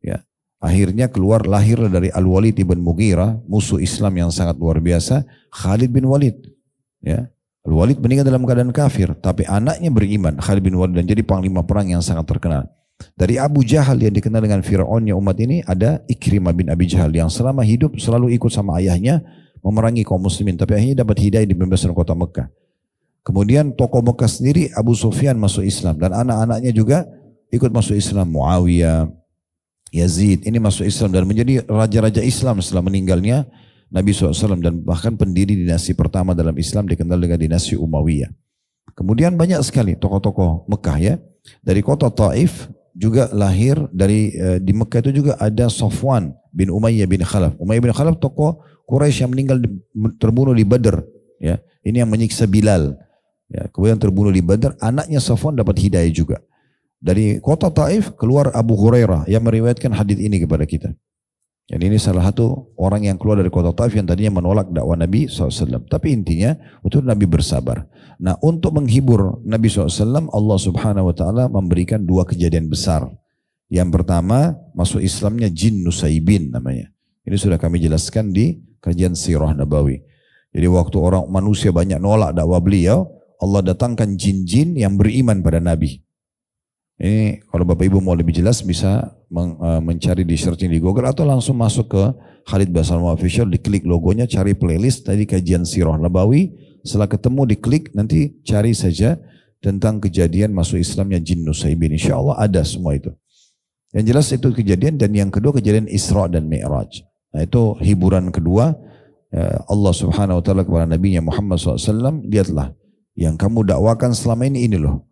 Ya. Akhirnya lahir dari Al-Walid ibn Mughirah, musuh Islam yang sangat luar biasa, Khalid bin Walid. Ya. Al-Walid meninggal dalam keadaan kafir, tapi anaknya beriman, Khalid bin Walid, dan jadi panglima perang yang sangat terkenal. Dari Abu Jahal yang dikenal dengan Fir'aunnya umat ini, ada Ikrimah bin Abi Jahal yang selama hidup selalu ikut sama ayahnya memerangi kaum muslimin, tapi akhirnya dapat hidayah di pembebasan kota Mekah. Kemudian tokoh Mekah sendiri, Abu Sufyan masuk Islam, dan anak-anaknya juga ikut masuk Islam. Muawiyah, Yazid, ini masuk Islam dan menjadi raja-raja Islam setelah meninggalnya Nabi SAW, dan bahkan pendiri dinasti pertama dalam Islam dikenal dengan dinasti Umayyah. Kemudian banyak sekali tokoh-tokoh Mekah ya. Dari kota Taif juga lahir di Mekah itu juga ada Safwan bin Umayyah bin Khalaf. Umayyah bin Khalaf tokoh Quraisy yang meninggal terbunuh di Badr. Ya, ini yang menyiksa Bilal. Ya, kemudian terbunuh di Badr. Anaknya Safwan dapat hidayah juga. Dari kota Taif keluar Abu Hurairah yang meriwayatkan hadis ini kepada kita. Jadi ini salah satu orang yang keluar dari kota Taif yang tadinya menolak dakwah Nabi SAW. Tapi intinya untuk Nabi bersabar. Nah, untuk menghibur Nabi SAW, Allah Subhanahu Wa Taala memberikan dua kejadian besar. Yang pertama, masuk Islamnya jin Nusaibin namanya. Ini sudah kami jelaskan di kajian Sirah Nabawi. Jadi waktu orang manusia banyak nolak dakwah beliau, Allah datangkan jin-jin yang beriman pada Nabi. Ini kalau Bapak Ibu mau lebih jelas bisa mencari di searching di Google atau langsung masuk ke Khalid Basalamah Official, diklik logonya, cari playlist tadi kajian Sirah Nabawi. Setelah ketemu diklik, nanti cari saja tentang kejadian masuk Islamnya jin Nusaibin. Insya Allah ada semua itu. Yang jelas itu kejadian, dan yang kedua kejadian Isra dan Mi'raj. Nah itu hiburan kedua Allah Subhanahu Wa Taala kepada Nabi Muhammad SAW. Lihatlah yang kamu dakwakan selama ini loh.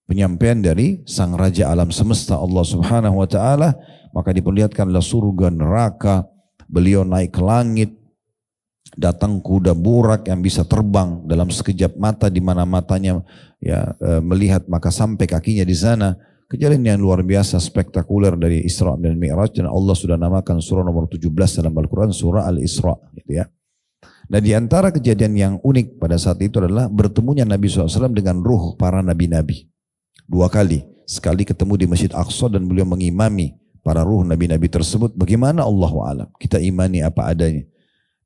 Penyampaian dari sang raja alam semesta Allah Subhanahu Wa Taala, maka diperlihatkanlah surga neraka, beliau naik ke langit, datang kuda burak yang bisa terbang dalam sekejap mata, di mana matanya melihat maka sampai kakinya di sana. Kejadian yang luar biasa spektakuler dari Isra dan Mi'raj, dan Allah sudah namakan surah nomor 17 dalam Al-Quran surah Al-Isra gitu ya. Nah, di antara kejadian yang unik pada saat itu adalah bertemunya Nabi SAW dengan ruh para nabi-nabi. Dua kali, sekali ketemu di Masjid Aqsa dan beliau mengimami para ruh nabi-nabi tersebut. Bagaimana Allahu a'lam, kita imani apa adanya.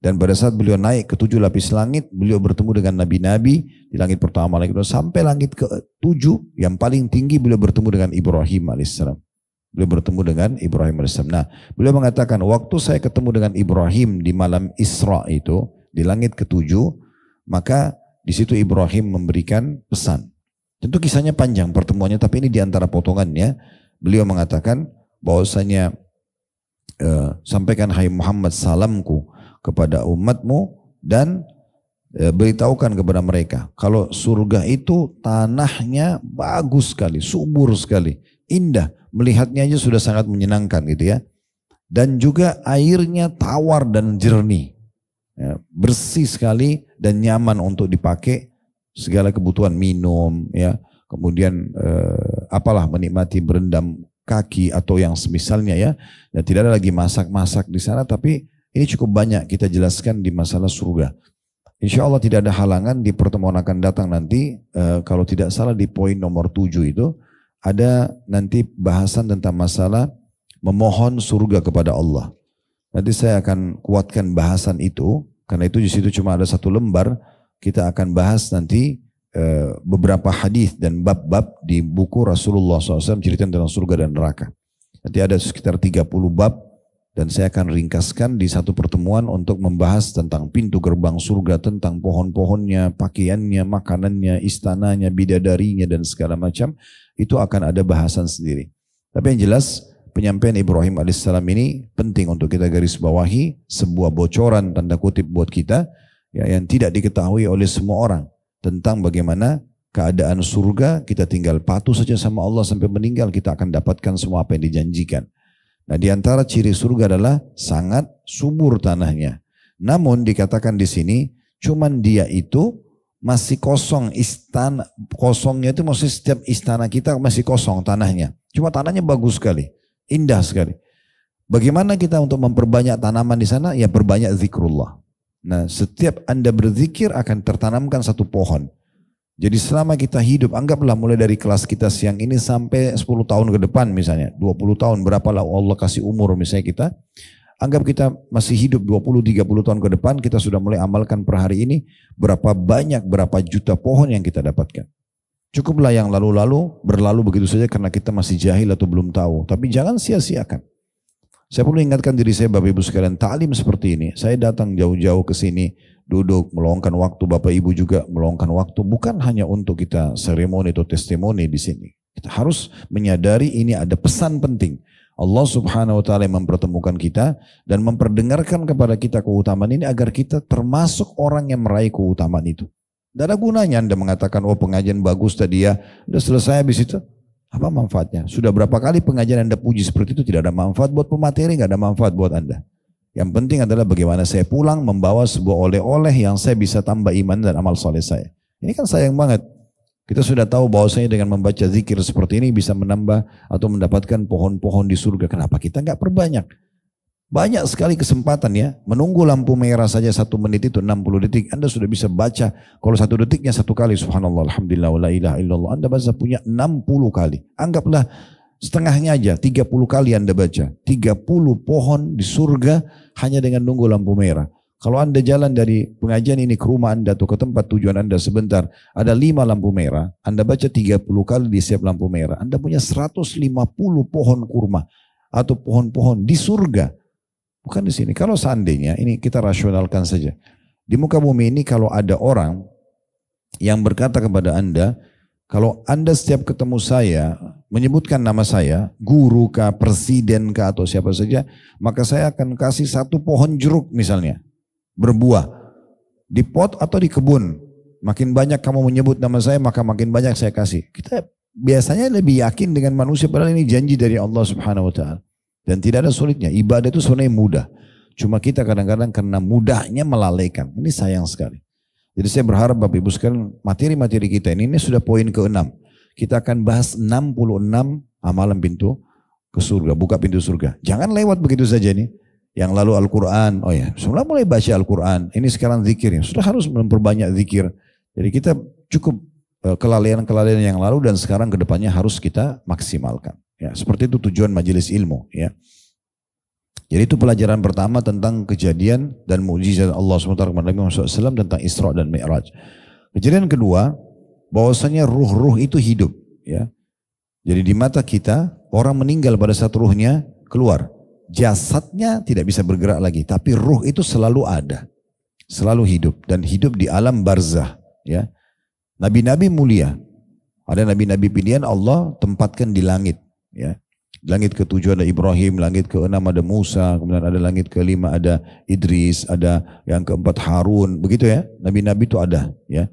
Dan pada saat beliau naik ke 7 lapis langit, beliau bertemu dengan nabi-nabi di langit pertama, langit kedua, sampai langit ke-7 yang paling tinggi beliau bertemu dengan Ibrahim alaihissalam. Beliau bertemu dengan Ibrahim alaihissalam. Nah, beliau mengatakan waktu saya ketemu dengan Ibrahim di malam Isra itu di langit ke-7, maka di situ Ibrahim memberikan pesan. Tentu kisahnya panjang pertemuannya, tapi ini diantara potongannya. Beliau mengatakan bahwasanya sampaikan hai Muhammad salamku kepada umatmu, dan beritahukan kepada mereka kalau surga itu tanahnya bagus sekali, subur sekali, indah, melihatnya aja sudah sangat menyenangkan gitu ya. Dan juga airnya tawar dan jernih, ya, bersih sekali dan nyaman untuk dipakai segala kebutuhan minum ya. Kemudian apalah menikmati berendam kaki atau yang semisalnya ya. Dan tidak ada lagi masak-masak di sana, tapi ini cukup banyak kita jelaskan di masalah surga. Insya Allah tidak ada halangan di pertemuan akan datang nanti. Kalau tidak salah di poin nomor 7 itu ada nanti bahasan tentang masalah memohon surga kepada Allah. Nanti saya akan kuatkan bahasan itu, karena itu di situ cuma ada 1 lembar. Kita akan bahas nanti beberapa hadis dan bab-bab di buku Rasulullah SAW cerita tentang surga dan neraka. Nanti ada sekitar 30 bab. Dan saya akan ringkaskan di satu pertemuan untuk membahas tentang pintu gerbang surga, tentang pohon-pohonnya, pakaiannya, makanannya, istananya, bidadarinya, dan segala macam. Itu akan ada bahasan sendiri. Tapi yang jelas, penyampaian Ibrahim alaihissalam ini penting untuk kita garis bawahi, sebuah bocoran tanda kutip buat kita ya, yang tidak diketahui oleh semua orang tentang bagaimana keadaan surga. Kita tinggal patuh saja sama Allah sampai meninggal, kita akan dapatkan semua apa yang dijanjikan. Nah, di antara ciri surga adalah sangat subur tanahnya. Namun dikatakan di sini, cuman dia itu masih kosong, istana kosongnya itu maksudnya setiap istana kita masih kosong tanahnya. Cuma tanahnya bagus sekali, indah sekali. Bagaimana kita untuk memperbanyak tanaman di sana? Ya perbanyak zikrullah. Nah, setiap Anda berzikir akan tertanamkan satu pohon. Jadi selama kita hidup, anggaplah mulai dari kelas kita siang ini sampai 10 tahun ke depan misalnya, 20 tahun, berapalah Allah kasih umur misalnya kita, Anggap kita masih hidup 20-30 tahun ke depan, kita sudah mulai amalkan per hari ini, berapa banyak, berapa juta pohon yang kita dapatkan. Cukuplah yang lalu-lalu, berlalu begitu saja karena kita masih jahil atau belum tahu. Tapi jangan sia-siakan. Saya perlu ingatkan diri saya, Bapak Ibu sekalian, ta'lim seperti ini. Saya datang jauh-jauh ke sini, duduk, meluangkan waktu, Bapak Ibu juga meluangkan waktu. Bukan hanya untuk kita seremoni atau testimoni di sini. Kita harus menyadari ini ada pesan penting. Allah Subhanahu wa Ta'ala mempertemukan kita dan memperdengarkan kepada kita keutamaan ini agar kita termasuk orang yang meraih keutamaan itu. Tidak ada gunanya Anda mengatakan, oh pengajian bagus tadi ya, sudah selesai habis itu. Apa manfaatnya? Sudah berapa kali pengajian Anda puji seperti itu, tidak ada manfaat buat pemateri, tidak ada manfaat buat Anda. Yang penting adalah bagaimana saya pulang membawa sebuah oleh-oleh yang saya bisa tambah iman dan amal soleh saya. Ini kan sayang banget. Kita sudah tahu bahwasanya dengan membaca zikir seperti ini bisa menambah atau mendapatkan pohon-pohon di surga. Kenapa kita nggak perbanyak? Banyak sekali kesempatan ya. Menunggu lampu merah saja 1 menit itu 60 detik. Anda sudah bisa baca. Kalau 1 detiknya 1 kali. Subhanallah, alhamdulillah, wa la ilaha illallah. Anda baca punya 60 kali. Anggaplah setengahnya aja. 30 kali Anda baca. 30 pohon di surga hanya dengan nunggu lampu merah. Kalau Anda jalan dari pengajian ini ke rumah Anda atau ke tempat tujuan Anda sebentar. Ada 5 lampu merah. Anda baca 30 kali di setiap lampu merah. Anda punya 150 pohon kurma. Atau pohon-pohon di surga. Bukan di sini. Kalau seandainya, ini kita rasionalkan saja. Di muka bumi ini kalau ada orang yang berkata kepada Anda, kalau Anda setiap ketemu saya, menyebutkan nama saya, guru kah, presiden kah, atau siapa saja, maka saya akan kasih 1 pohon jeruk misalnya, berbuah, di pot atau di kebun. Makin banyak kamu menyebut nama saya, maka makin banyak saya kasih. Kita biasanya lebih yakin dengan manusia, padahal ini janji dari Allah Subhanahu wa Ta'ala. Dan tidak ada sulitnya. Ibadah itu sebenarnya mudah. Cuma kita kadang-kadang karena mudahnya melalaikan. Ini sayang sekali. Jadi saya berharap Bapak Ibu sekalian materi-materi kita ini sudah poin ke-6. Kita akan bahas 66 amalan pintu ke surga. Buka pintu surga. Jangan lewat begitu saja nih. Yang lalu Al-Quran. Oh ya, sebenarnya mulai baca Al-Quran. Ini sekarang zikirnya. Sudah harus memperbanyak zikir. Jadi kita cukup kelalaian-kelalaian yang lalu dan sekarang kedepannya harus kita maksimalkan. Ya, seperti itu tujuan majelis ilmu. Ya. Jadi itu pelajaran pertama tentang kejadian dan mukjizat Allah SWT kepada Nabi Muhammad SAW tentang Isra dan Mi'raj. Kejadian kedua, bahwasanya ruh-ruh itu hidup. Ya. Jadi di mata kita, orang meninggal pada saat ruhnya keluar. Jasadnya tidak bisa bergerak lagi, tapi ruh itu selalu ada. Selalu hidup dan hidup di alam barzah. Ya. Nabi-nabi mulia. Ada nabi-nabi pilihan Allah tempatkan di langit. Ya. Langit ke-7 ada Ibrahim, langit ke-6 ada Musa, kemudian ada langit ke-5 ada Idris, ada yang ke-4 Harun, begitu ya. Nabi-nabi itu ada, ya.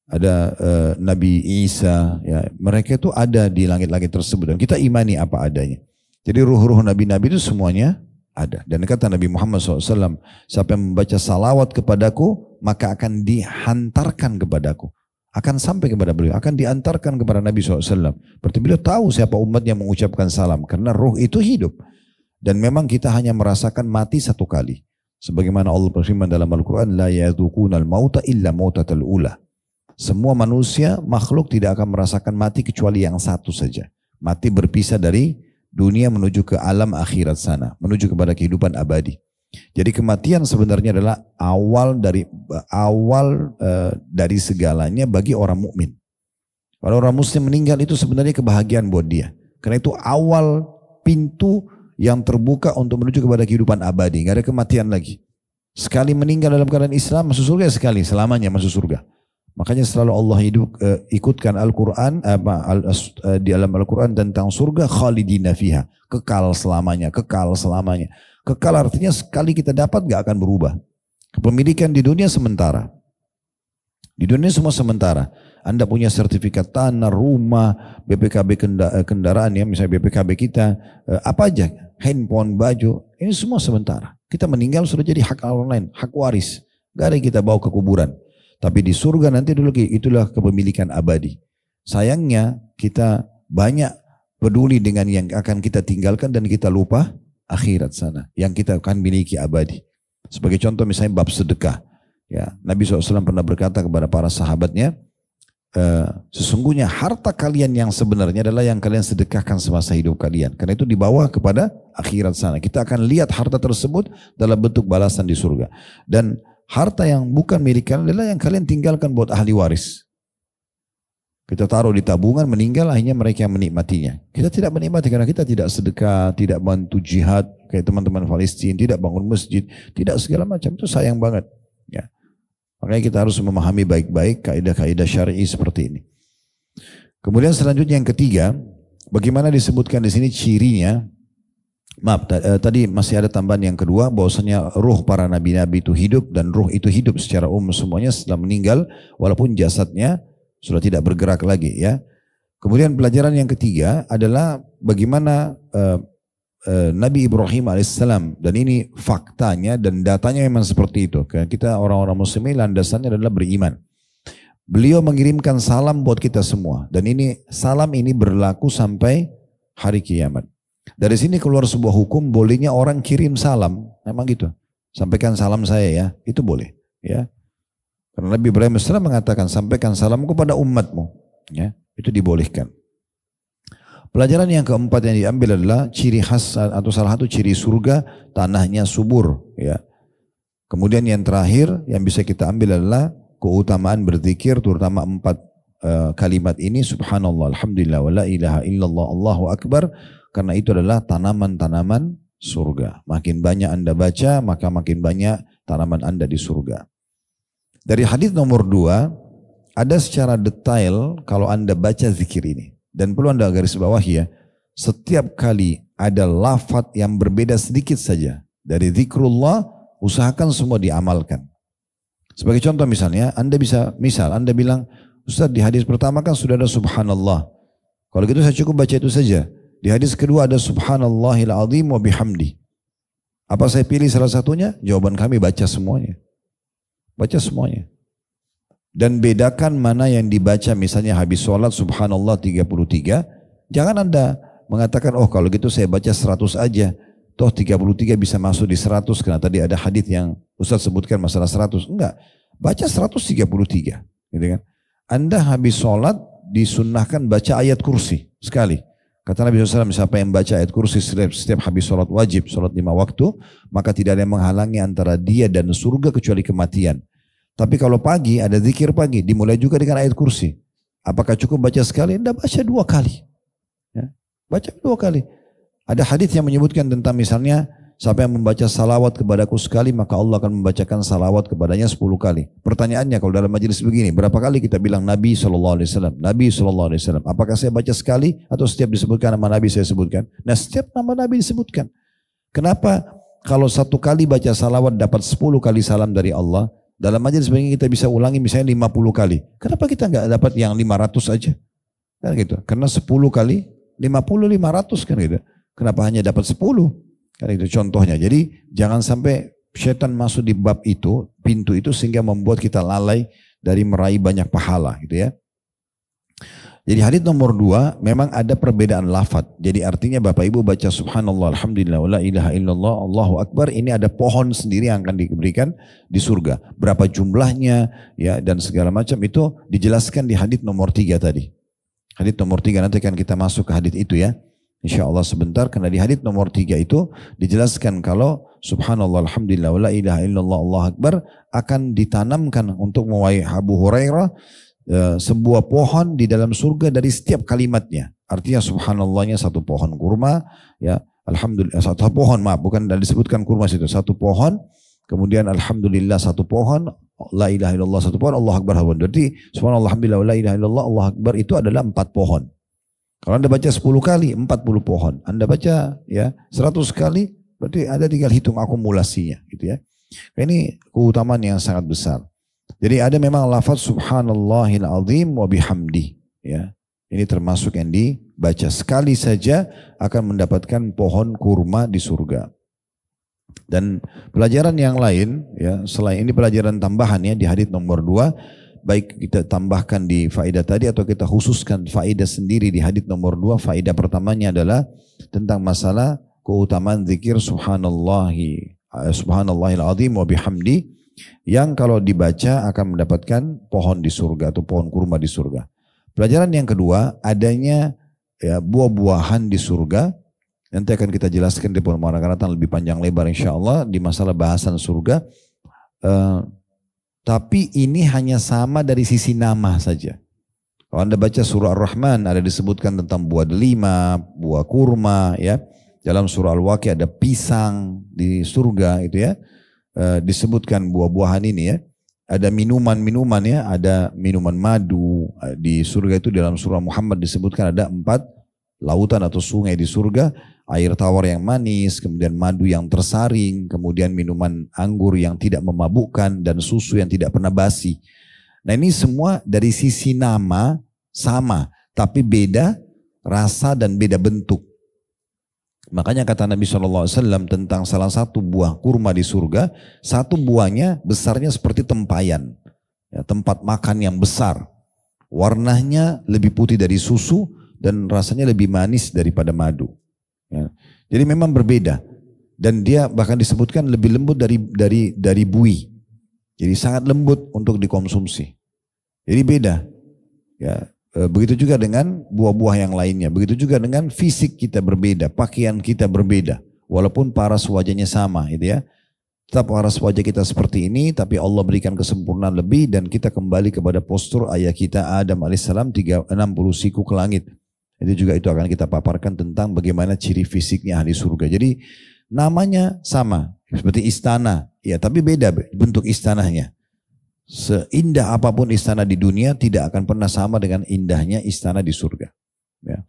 Ada Nabi Isa, ya. Mereka itu ada di langit-langit tersebut dan kita imani apa adanya. Jadi ruh-ruh nabi-nabi itu semuanya ada. Dan kata Nabi Muhammad SAW, siapa yang membaca salawat kepadaku, maka akan dihantarkan kepadaku. Akan sampai kepada beliau, akan diantarkan kepada Nabi SAW. Berarti beliau tahu siapa umat yang mengucapkan salam. Karena ruh itu hidup. Dan memang kita hanya merasakan mati 1 kali. Sebagaimana Allah berfirman dalam Al-Quran, La yadhukunal mauta illa mautatal ula. Semua manusia, makhluk tidak akan merasakan mati kecuali yang 1 saja. Mati berpisah dari dunia menuju ke alam akhirat sana. Menuju kepada kehidupan abadi. Jadi kematian sebenarnya adalah awal dari segalanya bagi orang mukmin. Kalau orang muslim meninggal itu sebenarnya kebahagiaan buat dia. Karena itu awal pintu yang terbuka untuk menuju kepada kehidupan abadi. Nggak ada kematian lagi. Sekali meninggal dalam keadaan Islam masuk surga, sekali selamanya masuk surga. Makanya selalu Allah ikutkan Al-Quran di dalam Al-Quran tentang surga, khalidina fiha, kekal selamanya, kekal selamanya. Kekal artinya sekali kita dapat gak akan berubah. Kepemilikan di dunia sementara. Di dunia semua sementara. Anda punya sertifikat tanah, rumah, BPKB kendaraan ya, misalnya BPKB kita, apa aja, handphone, baju, ini semua sementara. Kita meninggal sudah jadi hak orang lain, hak waris. Gak ada yang kita bawa ke kuburan. Tapi di surga nanti dulu itulah kepemilikan abadi. Sayangnya kita banyak peduli dengan yang akan kita tinggalkan dan kita lupa akhirat sana yang kita akan miliki abadi. Sebagai contoh misalnya bab sedekah. Ya, Nabi SAW pernah berkata kepada para sahabatnya, sesungguhnya harta kalian yang sebenarnya adalah yang kalian sedekahkan semasa hidup kalian. Karena itu dibawa kepada akhirat sana. Kita akan lihat harta tersebut dalam bentuk balasan di surga. Dan harta yang bukan milik kalian adalah yang kalian tinggalkan buat ahli waris. Kita taruh di tabungan, meninggal, akhirnya mereka yang menikmatinya. Kita tidak menikmati karena kita tidak sedekah, tidak bantu jihad kayak teman-teman Palestina, tidak bangun masjid, tidak segala macam. Itu sayang banget. Ya. Makanya kita harus memahami baik-baik kaidah-kaidah syar'i seperti ini. Kemudian selanjutnya yang ketiga, bagaimana disebutkan di sini cirinya. Maaf, tadi masih ada tambahan yang kedua, bahwasanya ruh para nabi-nabi itu hidup dan ruh itu hidup secara umum semuanya setelah meninggal, walaupun jasadnya sudah tidak bergerak lagi ya. Kemudian pelajaran yang ketiga adalah bagaimana Nabi Ibrahim alaihissalam, dan ini faktanya dan datanya memang seperti itu. Karena kita orang-orang muslimin landasannya adalah beriman. Beliau mengirimkan salam buat kita semua, dan ini salam ini berlaku sampai hari kiamat. Dari sini keluar sebuah hukum bolehnya orang kirim salam, memang gitu. Sampaikan salam saya ya, itu boleh ya. Karena Nabi Ibrahim AS mengatakan sampaikan salamku pada umatmu, ya, itu dibolehkan. Pelajaran yang keempat yang diambil adalah ciri khas atau salah satu ciri surga, tanahnya subur, ya. Kemudian yang terakhir yang bisa kita ambil adalah keutamaan berzikir, terutama 4 kalimat ini, subhanallah, alhamdulillah, wa la ilaha illallah, Allahu akbar, karena itu adalah tanaman-tanaman surga. Makin banyak Anda baca, maka makin banyak tanaman Anda di surga. Dari hadis nomor 2, ada secara detail kalau Anda baca zikir ini. Dan perlu Anda garis bawahi ya, setiap kali ada lafaz yang berbeda sedikit saja dari zikrullah, usahakan semua diamalkan. Sebagai contoh misalnya, Anda bilang, Ustaz di hadis pertama kan sudah ada subhanallah. Kalau gitu saya cukup baca itu saja. Di hadis kedua ada subhanallahil azim wa bihamdi. Apa saya pilih salah satunya? Jawaban kami baca semuanya. Baca semuanya. Dan bedakan mana yang dibaca, misalnya habis sholat subhanallah 33. Jangan Anda mengatakan, oh kalau gitu saya baca 100 aja. Toh 33 bisa masuk di 100 karena tadi ada hadis yang Ustaz sebutkan masalah 100. Enggak. Baca 133. Gitu kan. Anda habis sholat disunnahkan baca ayat kursi sekali. Kata Nabi SAW, siapa yang baca ayat kursi setiap habis sholat wajib, sholat 5 waktu, maka tidak ada yang menghalangi antara dia dan surga kecuali kematian. Tapi kalau pagi, ada zikir pagi, dimulai juga dengan ayat kursi. Apakah cukup baca sekali? Anda baca 2 kali. Ya. Baca 2 kali. Ada hadis yang menyebutkan tentang misalnya, siapa yang membaca salawat kepadaku sekali, maka Allah akan membacakan salawat kepadanya 10 kali. Pertanyaannya kalau dalam majelis begini, berapa kali kita bilang Nabi SAW, Nabi SAW. Apakah saya baca sekali atau setiap disebutkan nama Nabi saya sebutkan? Nah setiap nama Nabi disebutkan. Kenapa kalau 1 kali baca salawat dapat 10 kali salam dari Allah, dalam majelis begini kita bisa ulangi misalnya 50 kali. Kenapa kita nggak dapat yang 500 aja? Kan gitu. Karena 10 kali 50, 500 kan gitu. Kenapa hanya dapat 10? Kan itu contohnya. Jadi jangan sampai setan masuk di bab itu, pintu itu, sehingga membuat kita lalai dari meraih banyak pahala gitu ya. Jadi hadis nomor 2 memang ada perbedaan lafaz. Jadi artinya Bapak Ibu baca subhanallah, alhamdulillah, la ilaha illallah, Allahu akbar, ini ada pohon sendiri yang akan diberikan di surga. Berapa jumlahnya ya dan segala macam itu dijelaskan di hadis nomor 3 tadi. Hadis nomor 3 nanti akan kita masuk ke hadis itu ya. Insya Allah sebentar, karena di hadis nomor 3 itu dijelaskan kalau subhanallah, alhamdulillah, la ilaha illallah, Allahu akbar akan ditanamkan untuk mewahai Abu Hurairah sebuah pohon di dalam surga dari setiap kalimatnya. Artinya subhanallahnya 1 pohon kurma, ya alhamdulillah 1 pohon, maaf bukan disebutkan kurma situ, 1 pohon, kemudian alhamdulillah 1 pohon, la ilaha illallah 1 pohon, Allah akbar. Jadi subhanallah, alhamdulillah, la ilaha illallah, Allah akbar itu adalah 4 pohon. Kalau Anda baca 10 kali, 40 pohon. Anda baca ya 100 kali, berarti ada tinggal hitung akumulasinya gitu ya. Ini keutamaan yang sangat besar. Jadi ada memang lafaz subhanallahil azim wa bihamdi ya. Ini termasuk yang dibaca sekali saja akan mendapatkan pohon kurma di surga. Dan pelajaran yang lain ya, selain ini pelajaran tambahan ya di hadis nomor 2, baik kita tambahkan di faedah tadi atau kita khususkan faedah sendiri di hadis nomor 2. Faedah pertamanya adalah tentang masalah keutamaan zikir subhanallahil azim wa bihamdi. yang kalau dibaca akan mendapatkan pohon di surga atau pohon kurma di surga. Pelajaran yang kedua, adanya ya, buah-buahan di surga. Nanti akan kita jelaskan di pengaratan lebih panjang lebar insya Allah di masalah bahasan surga. Tapi ini hanya sama dari sisi nama saja. Kalau Anda baca surah Ar-Rahman ada disebutkan tentang buah delima, buah kurma ya. Dalam surah Al-Waqiah ada pisang di surga itu ya. Disebutkan buah-buahan ini ya. Ada minuman-minuman ya, ada minuman madu di surga itu. Dalam surah Muhammad disebutkan ada 4 lautan atau sungai di surga. Air tawar yang manis, kemudian madu yang tersaring, kemudian minuman anggur yang tidak memabukkan, dan susu yang tidak pernah basi. Nah ini semua dari sisi nama sama, tapi beda rasa dan beda bentuk. Makanya kata Nabi SAW tentang salah satu buah kurma di surga, satu buahnya besarnya seperti tempayan, ya, tempat makan yang besar. Warnanya lebih putih dari susu dan rasanya lebih manis daripada madu. Ya. Jadi memang berbeda dan dia bahkan disebutkan lebih lembut dari buih. Jadi sangat lembut untuk dikonsumsi. Jadi beda. Ya, begitu juga dengan buah-buah yang lainnya. Begitu juga dengan fisik kita berbeda, pakaian kita berbeda. Walaupun paras wajahnya sama, gitu ya. Tetap paras wajah kita seperti ini, tapi Allah berikan kesempurnaan lebih dan kita kembali kepada postur ayah kita Adam alaihissalam 60 siku ke langit. Itu juga itu akan kita paparkan tentang bagaimana ciri fisiknya ahli surga. Jadi namanya sama seperti istana, ya tapi beda bentuk istananya. Seindah apapun istana di dunia tidak akan pernah sama dengan indahnya istana di surga. Ya.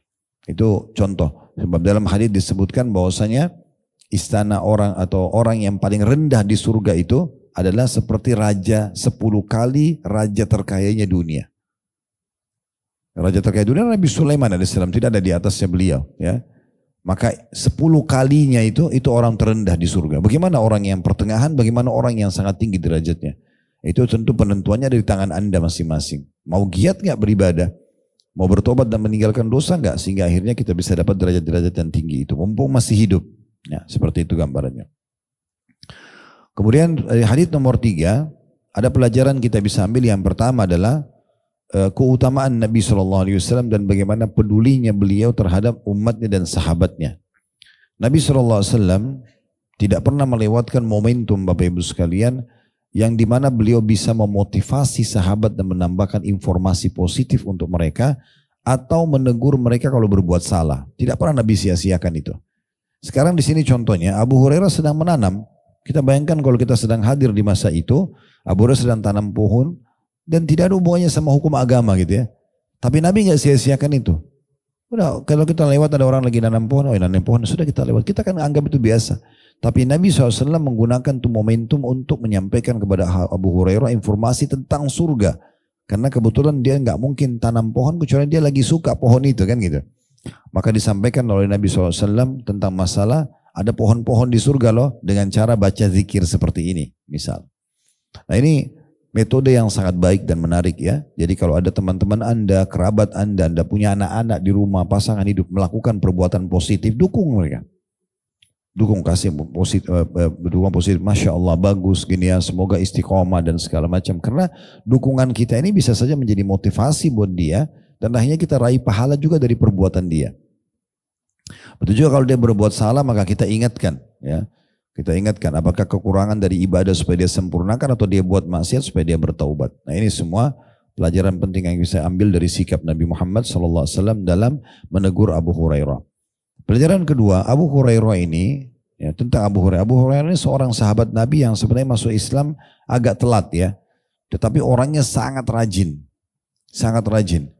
Itu contoh. Sebab dalam hadis disebutkan bahwasanya istana orang atau orang yang paling rendah di surga itu adalah seperti raja 10 kali raja terkayanya dunia. Raja terkaya dunia Nabi Sulaiman alaihissalam, tidak ada di atasnya beliau. Ya. Maka 10 kalinya itu orang terendah di surga. Bagaimana orang yang pertengahan, bagaimana orang yang sangat tinggi derajatnya. Itu tentu penentuannya dari tangan Anda masing-masing. Mau giat gak beribadah? Mau bertobat dan meninggalkan dosa gak? Sehingga akhirnya kita bisa dapat derajat-derajat yang tinggi itu. Mumpung masih hidup. Ya, seperti itu gambarannya. Kemudian hadis nomor 3, ada pelajaran kita bisa ambil. Yang pertama adalah keutamaan Nabi SAW dan bagaimana pedulinya beliau terhadap umatnya dan sahabatnya. Nabi SAW tidak pernah melewatkan momentum Bapak Ibu sekalian yang dimana beliau bisa memotivasi sahabat dan menambahkan informasi positif untuk mereka atau menegur mereka kalau berbuat salah. Tidak pernah Nabi sia-siakan itu. Sekarang di sini contohnya Abu Hurairah sedang menanam. Kita bayangkan kalau kita sedang hadir di masa itu, Abu Hurairah sedang tanam pohon, dan tidak ada hubungannya sama hukum agama gitu ya. Tapi Nabi nggak sia-siakan itu. Udah, kalau kita lewat ada orang lagi nanam pohon, nanam pohon, sudah kita lewat. Kita kan anggap itu biasa. Tapi Nabi SAW menggunakan itu momentum untuk menyampaikan kepada Abu Hurairah informasi tentang surga. Karena kebetulan dia nggak mungkin tanam pohon kecuali dia lagi suka pohon itu kan gitu. Maka disampaikan oleh Nabi SAW tentang masalah ada pohon-pohon di surga loh dengan cara baca zikir seperti ini misal. Nah ini metode yang sangat baik dan menarik ya. Jadi kalau ada teman-teman Anda, kerabat Anda punya anak-anak di rumah, pasangan hidup melakukan perbuatan positif, dukung mereka. Dukung, kasih positif, dukungan positif. Masya Allah bagus gini ya, semoga istiqomah dan segala macam. Karena dukungan kita ini bisa saja menjadi motivasi buat dia dan akhirnya kita raih pahala juga dari perbuatan dia. Betul juga kalau dia berbuat salah maka kita ingatkan ya. Kita ingatkan apakah kekurangan dari ibadah supaya dia sempurnakan atau dia buat maksiat supaya dia bertaubat. Nah ini semua pelajaran penting yang bisa ambil dari sikap Nabi Muhammad SAW dalam menegur Abu Hurairah. Pelajaran kedua, Abu Hurairah ini, ya, tentang Abu Hurairah. Abu Hurairah ini seorang sahabat Nabi yang sebenarnya masuk Islam agak telat ya. Tetapi orangnya sangat rajin. Sangat rajin.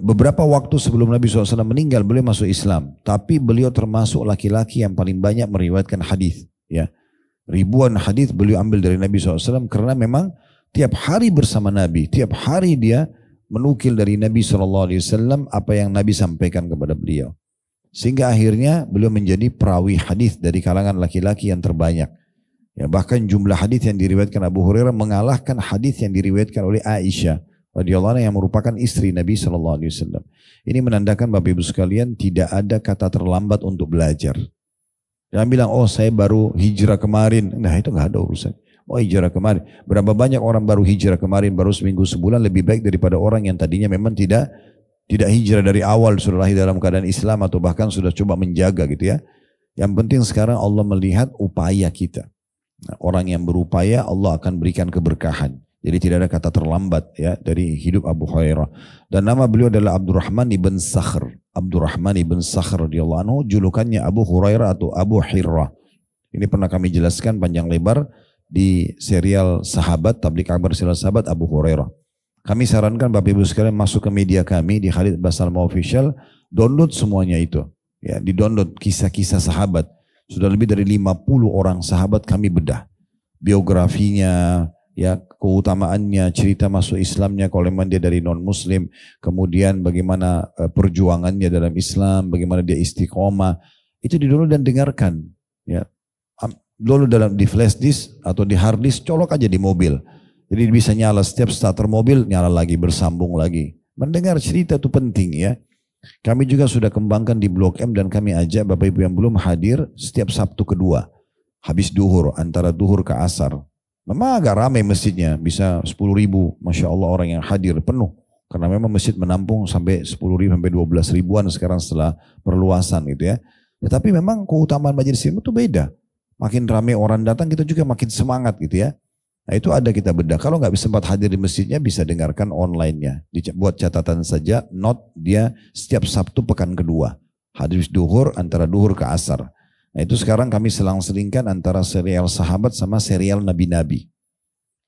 Beberapa waktu sebelum Nabi SAW meninggal beliau masuk Islam, tapi beliau termasuk laki-laki yang paling banyak meriwayatkan hadis. Ya, ribuan hadis beliau ambil dari Nabi SAW karena memang tiap hari bersama Nabi, tiap hari dia menukil dari Nabi SAW apa yang Nabi sampaikan kepada beliau, sehingga akhirnya beliau menjadi perawi hadis dari kalangan laki-laki yang terbanyak. Ya, bahkan jumlah hadis yang diriwayatkan Abu Hurairah mengalahkan hadis yang diriwayatkan oleh Aisyah radhiyallahu anha yang merupakan istri Nabi SAW. Ini menandakan Bapak Ibu sekalian tidak ada kata terlambat untuk belajar. Jangan bilang, oh saya baru hijrah kemarin. Nah itu nggak ada urusan. Oh hijrah kemarin. Berapa banyak orang baru hijrah kemarin, baru seminggu sebulan lebih baik daripada orang yang tadinya memang tidak hijrah dari awal, sudah lahir dalam keadaan Islam atau bahkan sudah coba menjaga gitu ya. Yang penting sekarang Allah melihat upaya kita. Nah, orang yang berupaya Allah akan berikan keberkahan. Jadi tidak ada kata terlambat ya dari hidup Abu Hurairah. Dan nama beliau adalah Abdurrahman ibn Sakhr. Abdurrahman ibn Sakhr radhiyallahu anhu, julukannya Abu Hurairah atau Abu Hirrah. Ini pernah kami jelaskan panjang lebar di serial Sahabat, Tabligh Akbar serial Sahabat Abu Hurairah. Kami sarankan Bapak Ibu sekalian masuk ke media kami di Khalid Basalma Official, download semuanya itu. Ya, di-download kisah-kisah sahabat. Sudah lebih dari 50 orang sahabat kami bedah. Biografinya, ya, keutamaannya, cerita masuk Islamnya kalau memang dia dari non-muslim, kemudian bagaimana perjuangannya dalam Islam, bagaimana dia istiqomah. Itu di-download dan dengarkan. Ya. Dulu di flash disk atau di hard disk, colok aja di mobil. Jadi bisa nyala setiap starter mobil, nyala lagi, bersambung lagi. Mendengar cerita itu penting ya. Kami juga sudah kembangkan di Blok M dan kami ajak Bapak Ibu yang belum hadir setiap Sabtu kedua. Habis duhur, antara duhur ke asar. Memang agak ramai masjidnya, bisa 10.000, Masya Allah orang yang hadir penuh. Karena memang masjid menampung sampai 10.000 sampai 12 ribuan sekarang setelah perluasan gitu ya. Tetapi memang keutamaan majelis ilmu itu beda. Makin ramai orang datang kita juga makin semangat gitu ya. Nah itu ada kita bedah. Kalau nggak sempat hadir di masjidnya bisa dengarkan online-nya. Buat catatan saja, note dia setiap Sabtu pekan kedua. Hadis duhur antara duhur ke asar. Nah itu sekarang kami selang-selingkan antara serial sahabat sama serial nabi-nabi.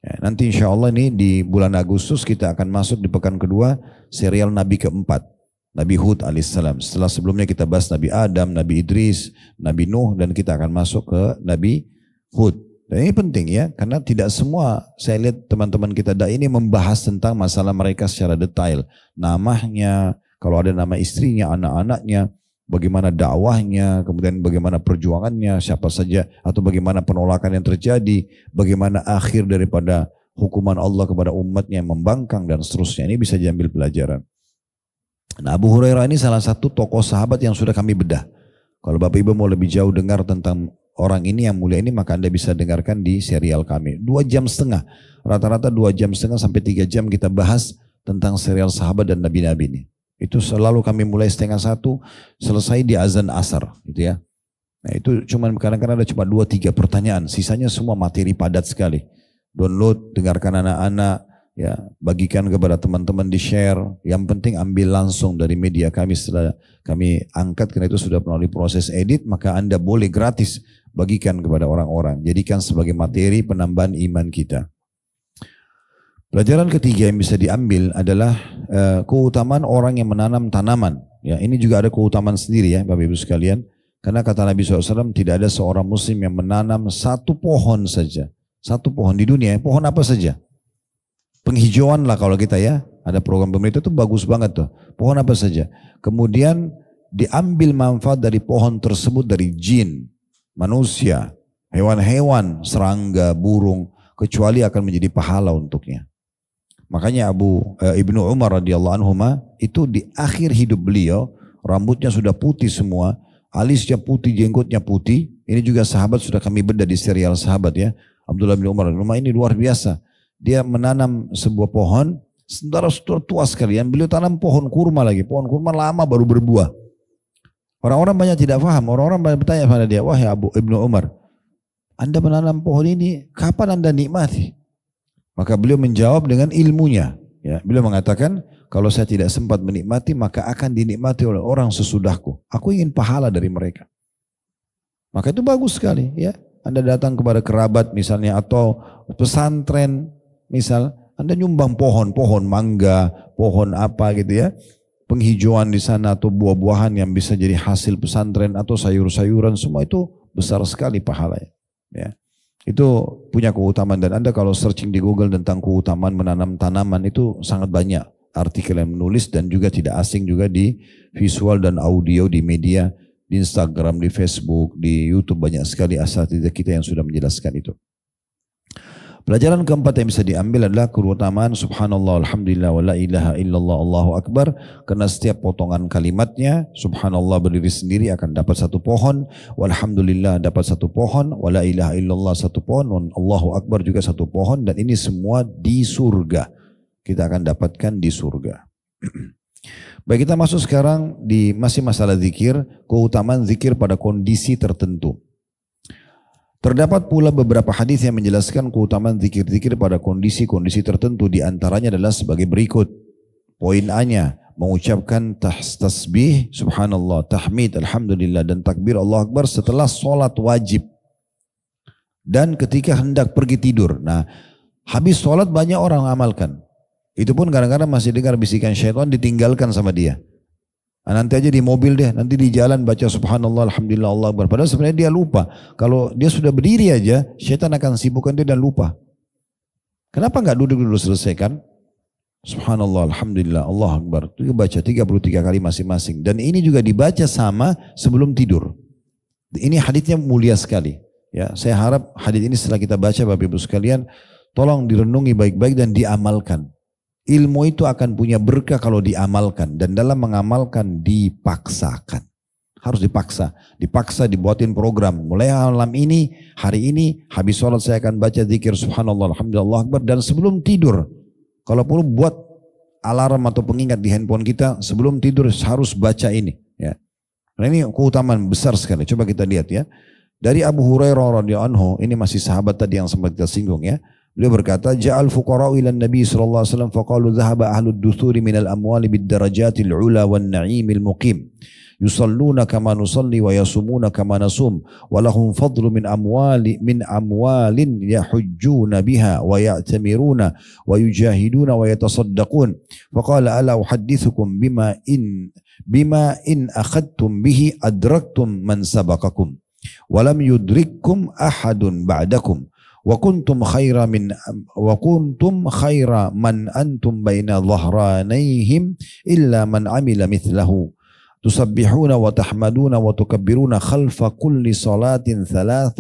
Ya, nanti insya Allah ini di bulan Agustus kita akan masuk di pekan kedua serial nabi keempat. Nabi Hud alaihissalam. Setelah sebelumnya kita bahas Nabi Adam, Nabi Idris, Nabi Nuh dan kita akan masuk ke Nabi Hud. Dan ini penting ya, karena tidak semua saya lihat teman-teman kita ini membahas tentang masalah mereka secara detail. Namanya, kalau ada nama istrinya, anak-anaknya, bagaimana dakwahnya, kemudian bagaimana perjuangannya, siapa saja, atau bagaimana penolakan yang terjadi, bagaimana akhir daripada hukuman Allah kepada umatnya yang membangkang dan seterusnya. Ini bisa diambil pelajaran. Nah Abu Hurairah ini salah satu tokoh sahabat yang sudah kami bedah. Kalau Bapak Ibu mau lebih jauh dengar tentang orang ini yang mulia ini, maka Anda bisa dengarkan di serial kami. 2,5 jam. Rata-rata 2,5 jam sampai 3 jam kita bahas tentang serial sahabat dan nabi-nabi ini. Itu selalu kami mulai 12:30, selesai di azan asar. Gitu ya. Nah itu cuma kadang-kadang ada cuma 2-3 pertanyaan. Sisanya semua materi padat sekali. Download, dengarkan anak-anak. Ya, bagikan kepada teman-teman di share. Yang penting ambil langsung dari media kami setelah kami angkat, karena itu sudah melalui proses edit, maka Anda boleh gratis bagikan kepada orang-orang. Jadikan sebagai materi penambahan iman kita. Pelajaran ketiga yang bisa diambil adalah keutamaan orang yang menanam tanaman. Ya, ini juga ada keutamaan sendiri ya Bapak Ibu sekalian. Karena kata Nabi SAW, tidak ada seorang muslim yang menanam satu pohon saja. Satu pohon di dunia, pohon apa saja. Penghijauan lah kalau kita ya, ada program pemerintah itu bagus banget tuh, pohon apa saja. Kemudian diambil manfaat dari pohon tersebut dari jin, manusia, hewan-hewan, serangga, burung, kecuali akan menjadi pahala untuknya. Makanya Ibnu Umar radhiyallahu anhu itu di akhir hidup beliau, rambutnya sudah putih semua, alisnya putih, jenggotnya putih. Ini juga sahabat sudah kami bedah di serial sahabat ya. Abdullah bin Umar, rumah ini luar biasa. Dia menanam sebuah pohon, sementara tua sekalian, beliau tanam pohon kurma lagi. Pohon kurma lama baru berbuah. Orang-orang banyak tidak paham, orang-orang banyak bertanya pada dia, wahai Ibnu Umar, Anda menanam pohon ini, kapan Anda nikmati? Maka beliau menjawab dengan ilmunya. Ya, beliau mengatakan, kalau saya tidak sempat menikmati, maka akan dinikmati oleh orang sesudahku. Aku ingin pahala dari mereka. Maka itu bagus sekali. Ya, Anda datang kepada kerabat misalnya, atau pesantren, misal Anda nyumbang pohon mangga, pohon apa gitu ya, penghijauan di sana atau buah-buahan yang bisa jadi hasil pesantren atau sayur-sayuran, semua itu besar sekali pahalanya. Ya, itu punya keutamaan, dan Anda kalau searching di Google tentang keutamaan menanam tanaman itu sangat banyak artikel yang menulis, dan juga tidak asing juga di visual dan audio di media, di Instagram, di Facebook, di YouTube banyak sekali asatidz kita yang sudah menjelaskan itu. Pelajaran keempat yang bisa diambil adalah keutamaan subhanallah, alhamdulillah, wa la ilaha illallah, Allahu akbar. Karena setiap potongan kalimatnya, subhanallah berdiri sendiri akan dapat satu pohon, walhamdulillah dapat satu pohon, wa la ilaha illallah satu pohon, dan Allahu akbar juga satu pohon. Dan ini semua di surga. Kita akan dapatkan di surga. Baik, kita masuk sekarang di masih masalah zikir, keutamaan zikir pada kondisi tertentu. Terdapat pula beberapa hadis yang menjelaskan keutamaan zikir-zikir pada kondisi-kondisi tertentu. Di antaranya adalah sebagai berikut. Poin A-nya, mengucapkan tasbih, subhanallah, tahmid, alhamdulillah, dan takbir Allah Akbar setelah sholat wajib. Dan ketika hendak pergi tidur. Nah, habis sholat banyak orang amalkan. Itu pun kadang-kadang masih dengar bisikan syaitan, ditinggalkan sama dia. Nah, nanti aja di mobil deh, nanti di jalan baca subhanallah, alhamdulillah, Allah Akbar. Padahal sebenarnya dia lupa. Kalau dia sudah berdiri aja, syaitan akan sibukkan dia dan lupa. Kenapa nggak duduk dulu selesaikan? Subhanallah, alhamdulillah, Allah Akbar. Itu baca 33 kali masing-masing. Dan ini juga dibaca sama sebelum tidur. Ini haditsnya mulia sekali. Ya, saya harap hadits ini setelah kita baca Bapak Ibu sekalian, tolong direnungi baik-baik dan diamalkan. Ilmu itu akan punya berkah kalau diamalkan, dan dalam mengamalkan dipaksakan. Harus dipaksa dibuatin program. Mulai malam ini, hari ini, habis sholat saya akan baca zikir subhanallah, alhamdulillah, Allah Akbar. Dan sebelum tidur, kalau perlu buat alarm atau pengingat di handphone kita, sebelum tidur harus baca ini. Ya. Nah, ini keutamaan besar sekali. Coba kita lihat ya. Dari Abu Hurairah radhiyallahu anhu, ini masih sahabat tadi yang sempat kita singgung ya. Beliau berkata, ja'al fuqara'u ila Nabi sallallahu alaihi wasallam faqalu dhahaba ahlud duthuri minal amwali bid darajatil ula wan na'imil muqim. Yusalluna kama nusalli wa yasumuna kama nasum wa lahum fadlu min amwalin yahujjuna biha wa ya'tamiruna wa yujahiduna wa yatasaddaqun. Faqala ala uhaddithukum bima in akhadtum bihi adraktum man sabaqakum wa lam yudrikkum ahadun ba'dakum. وكنتم خير من أنتم بين ظهرانيهم إلا من عمل مثله تسبحون وتحمدون وتكبرون خلف كل صلاة 33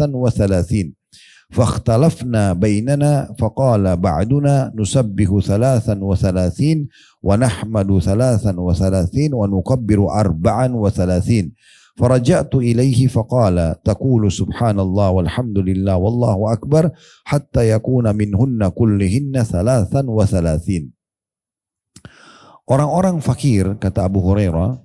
فاختلفنا بيننا فقال بعدنا نسبح 33 ونحمد 33 ونكبر 34 فرجعت إليه فقال تقول سبحان الله والحمد لله والله أكبر حتى يكون منهن كلهن 33. Orang-orang fakir, kata Abu Hurairah,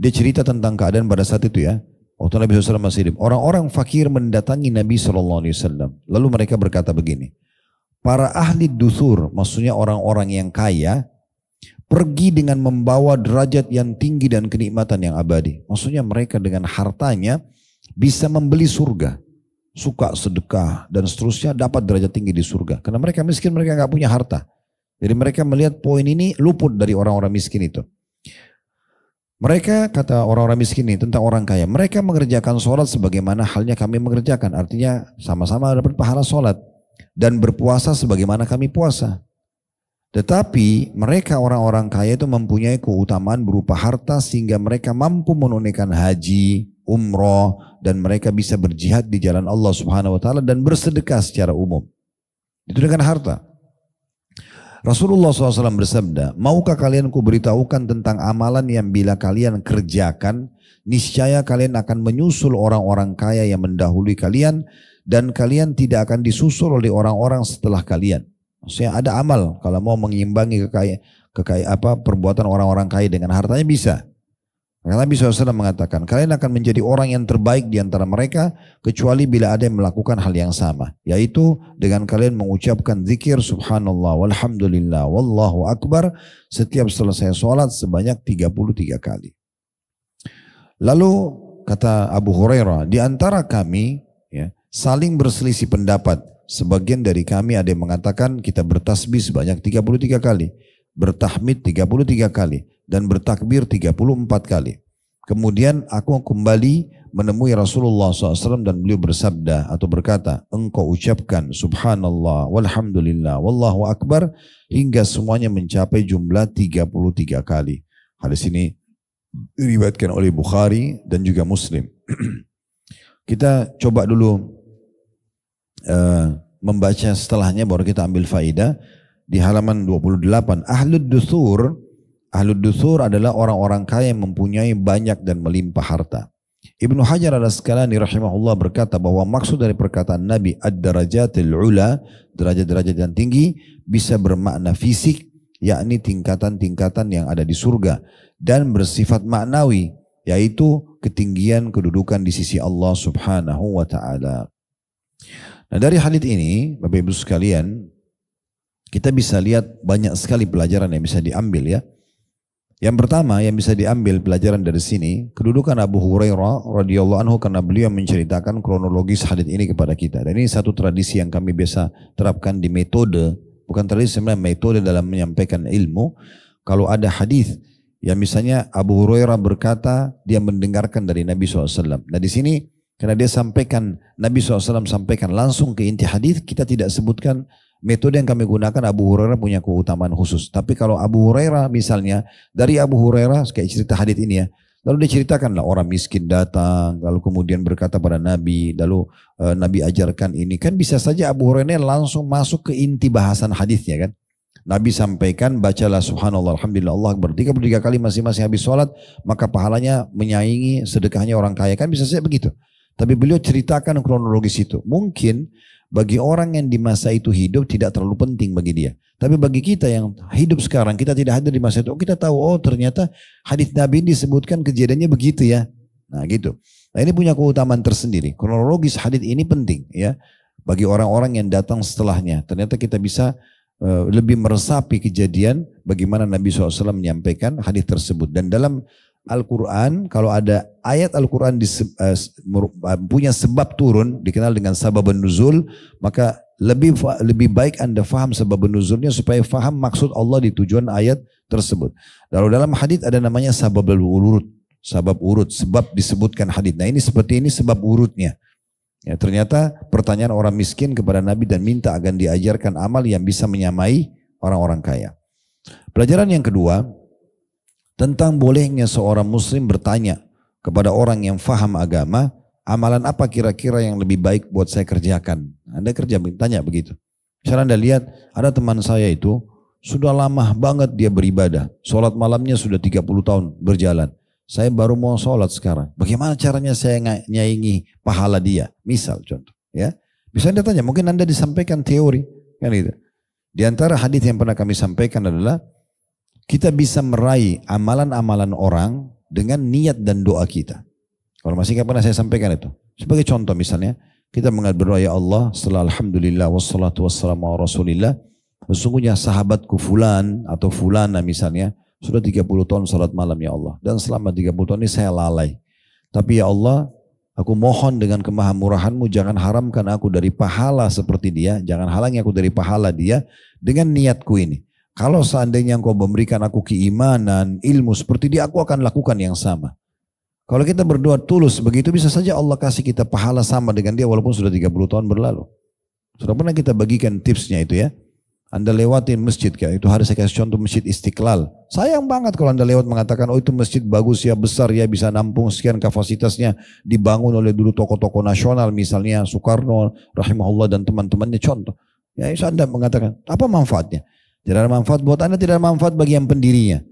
dia cerita tentang keadaan pada saat itu ya, waktu Nabi SAW masih hidup. Orang-orang fakir mendatangi Nabi SAW. Lalu mereka berkata begini, para ahli dusur, maksudnya orang-orang yang kaya, pergi dengan membawa derajat yang tinggi dan kenikmatan yang abadi. Maksudnya mereka dengan hartanya bisa membeli surga. Suka sedekah dan seterusnya dapat derajat tinggi di surga. Karena mereka miskin, mereka nggak punya harta. Jadi mereka melihat poin ini luput dari orang-orang miskin itu. Mereka, kata orang-orang miskin ini tentang orang kaya, mereka mengerjakan sholat sebagaimana halnya kami mengerjakan. Artinya sama-sama dapat pahala sholat. Dan berpuasa sebagaimana kami puasa. Tetapi mereka orang-orang kaya itu mempunyai keutamaan berupa harta sehingga mereka mampu menunaikan haji, umroh, dan mereka bisa berjihad di jalan Allah Subhanahu wa taala dan bersedekah secara umum. Itu dengan harta. Rasulullah SAW bersabda, maukah kalian kuberitahukan tentang amalan yang bila kalian kerjakan, niscaya kalian akan menyusul orang-orang kaya yang mendahului kalian dan kalian tidak akan disusul oleh orang-orang setelah kalian. Maksudnya ada amal kalau mau mengimbangi perbuatan orang-orang kaya dengan hartanya bisa. Karena Nabi SAW mengatakan kalian akan menjadi orang yang terbaik di antara mereka kecuali bila ada yang melakukan hal yang sama, yaitu dengan kalian mengucapkan zikir subhanallah walhamdulillah wallahu akbar setiap selesai sholat sebanyak 33 kali. Lalu kata Abu Hurairah, di antara kami ya, saling berselisih pendapat. Sebagian dari kami ada yang mengatakan kita bertasbih sebanyak 33 kali, bertahmid 33 kali, dan bertakbir 34 kali. Kemudian aku kembali menemui Rasulullah SAW dan beliau bersabda atau berkata, engkau ucapkan subhanallah walhamdulillah wallahu akbar hingga semuanya mencapai jumlah 33 kali. Hadis ini diriwayatkan oleh Bukhari dan juga Muslim. Kita coba dulu membaca setelahnya baru kita ambil faidah. Di halaman 28, Ahlud Duthur adalah orang-orang kaya yang mempunyai banyak dan melimpah harta. Ibnu Hajar al-Asqalani rahimahullah berkata bahwa maksud dari perkataan Nabi ad-darajatil ula, derajat-derajat yang tinggi, bisa bermakna fisik, yakni tingkatan-tingkatan yang ada di surga, dan bersifat maknawi, yaitu ketinggian kedudukan di sisi Allah subhanahu wa ta'ala. Nah, dari hadits ini Bapak Ibu sekalian, kita bisa lihat banyak sekali pelajaran yang bisa diambil ya. Yang pertama yang bisa diambil pelajaran dari sini, kedudukan Abu Hurairah radhiyallahu anhu, karena beliau menceritakan kronologis hadits ini kepada kita. Dan ini satu tradisi yang kami biasa terapkan di metode, bukan tradisi sebenarnya, metode dalam menyampaikan ilmu. Kalau ada hadis yang misalnya Abu Hurairah berkata dia mendengarkan dari Nabi SAW. Nah di sini karena dia sampaikan, Nabi SAW sampaikan langsung ke inti hadis, kita tidak sebutkan metode yang kami gunakan. Abu Hurairah punya keutamaan khusus. Tapi kalau Abu Hurairah misalnya, dari Abu Hurairah kayak cerita hadits ini ya, lalu diceritakanlah orang miskin datang, lalu kemudian berkata pada Nabi, lalu Nabi ajarkan ini. Kan bisa saja Abu Hurairah langsung masuk ke inti bahasan hadisnya kan. Nabi sampaikan, bacalah subhanallah, alhamdulillah, Allah akbar 33 kali masing-masing habis sholat, maka pahalanya menyaingi sedekahnya orang kaya. Kan bisa saja begitu. Tapi beliau ceritakan kronologis itu. Mungkin bagi orang yang di masa itu hidup tidak terlalu penting bagi dia. Tapi bagi kita yang hidup sekarang, kita tidak hadir di masa itu, kita tahu, oh ternyata hadits Nabi disebutkan kejadiannya begitu ya. Nah gitu. Nah ini punya keutamaan tersendiri. Kronologis hadits ini penting ya. Bagi orang-orang yang datang setelahnya. Ternyata kita bisa lebih meresapi kejadian bagaimana Nabi SAW menyampaikan hadits tersebut. Dan dalam Al-Quran, kalau ada ayat Al-Quran punya sebab turun, dikenal dengan sababun nuzul, maka lebih baik Anda faham sababun nuzulnya supaya faham maksud Allah di tujuan ayat tersebut. Lalu dalam hadits ada namanya sababul urut, sebab disebutkan hadits. Nah ini seperti ini sebab urutnya. Ya, ternyata pertanyaan orang miskin kepada Nabi dan minta agar diajarkan amal yang bisa menyamai orang-orang kaya. Pelajaran yang kedua, tentang bolehnya seorang muslim bertanya kepada orang yang faham agama, amalan apa kira-kira yang lebih baik buat saya kerjakan. Anda tanya begitu. Misalnya Anda lihat, ada teman saya itu sudah lama banget dia beribadah. Sholat malamnya sudah 30 tahun berjalan. Saya baru mau sholat sekarang. Bagaimana caranya saya nyaingi pahala dia? Misal contoh. Ya, bisa Anda tanya, mungkin Anda disampaikan teori. Kan itu. Di antara hadis yang pernah kami sampaikan adalah, kita bisa meraih amalan-amalan orang dengan niat dan doa kita. Kalau masih ingat pernah saya sampaikan itu. Sebagai contoh misalnya, kita berdoa, ya Allah, setelah alhamdulillah wassalatu wassalamu ala rasulillah, sesungguhnya sahabatku fulan atau fulana misalnya, sudah 30 tahun salat malam ya Allah. Dan selama 30 tahun ini saya lalai. Tapi ya Allah, aku mohon dengan kemahamurahanmu jangan haramkan aku dari pahala seperti dia, jangan halangi aku dari pahala dia dengan niatku ini. Kalau seandainya engkau memberikan aku keimanan, ilmu seperti dia, aku akan lakukan yang sama. Kalau kita berdoa tulus begitu, bisa saja Allah kasih kita pahala sama dengan dia walaupun sudah 30 tahun berlalu. Sudah pernah kita bagikan tipsnya itu ya. Anda lewatin masjid, kayak itu hari saya kasih contoh Masjid Istiqlal. Sayang banget kalau Anda lewat mengatakan, oh itu masjid bagus ya, besar ya, bisa nampung sekian kapasitasnya, dibangun oleh dulu tokoh-tokoh nasional misalnya Soekarno, rahimahullah dan teman-temannya, contoh. Ya itu Anda mengatakan, apa manfaatnya? Tidak ada manfaat buat Anda, tidak ada manfaat bagi yang pendirinya.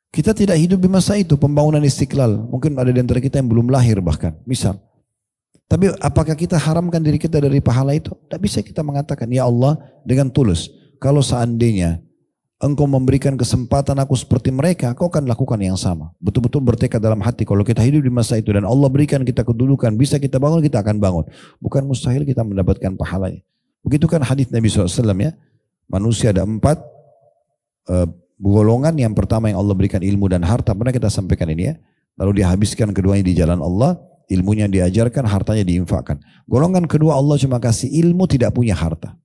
Kita tidak hidup di masa itu, pembangunan Istiqlal. Mungkin ada di antara kita yang belum lahir bahkan, misal. Tapi apakah kita haramkan diri kita dari pahala itu? Tidak bisa kita mengatakan, ya Allah dengan tulus. Kalau seandainya engkau memberikan kesempatan aku seperti mereka, kau akan lakukan yang sama. Betul-betul bertekad dalam hati. Kalau kita hidup di masa itu dan Allah berikan kita kedudukan, bisa kita bangun, kita akan bangun. Bukan mustahil kita mendapatkan pahalanya. Begitu kan hadis Nabi SAW ya. Manusia ada 4 golongan. Yang pertama yang Allah berikan ilmu dan harta. Pernah kita sampaikan ini ya. Lalu dihabiskan keduanya di jalan Allah. Ilmunya diajarkan, hartanya diinfakkan. Golongan kedua Allah cuma kasih ilmu, tidak punya harta.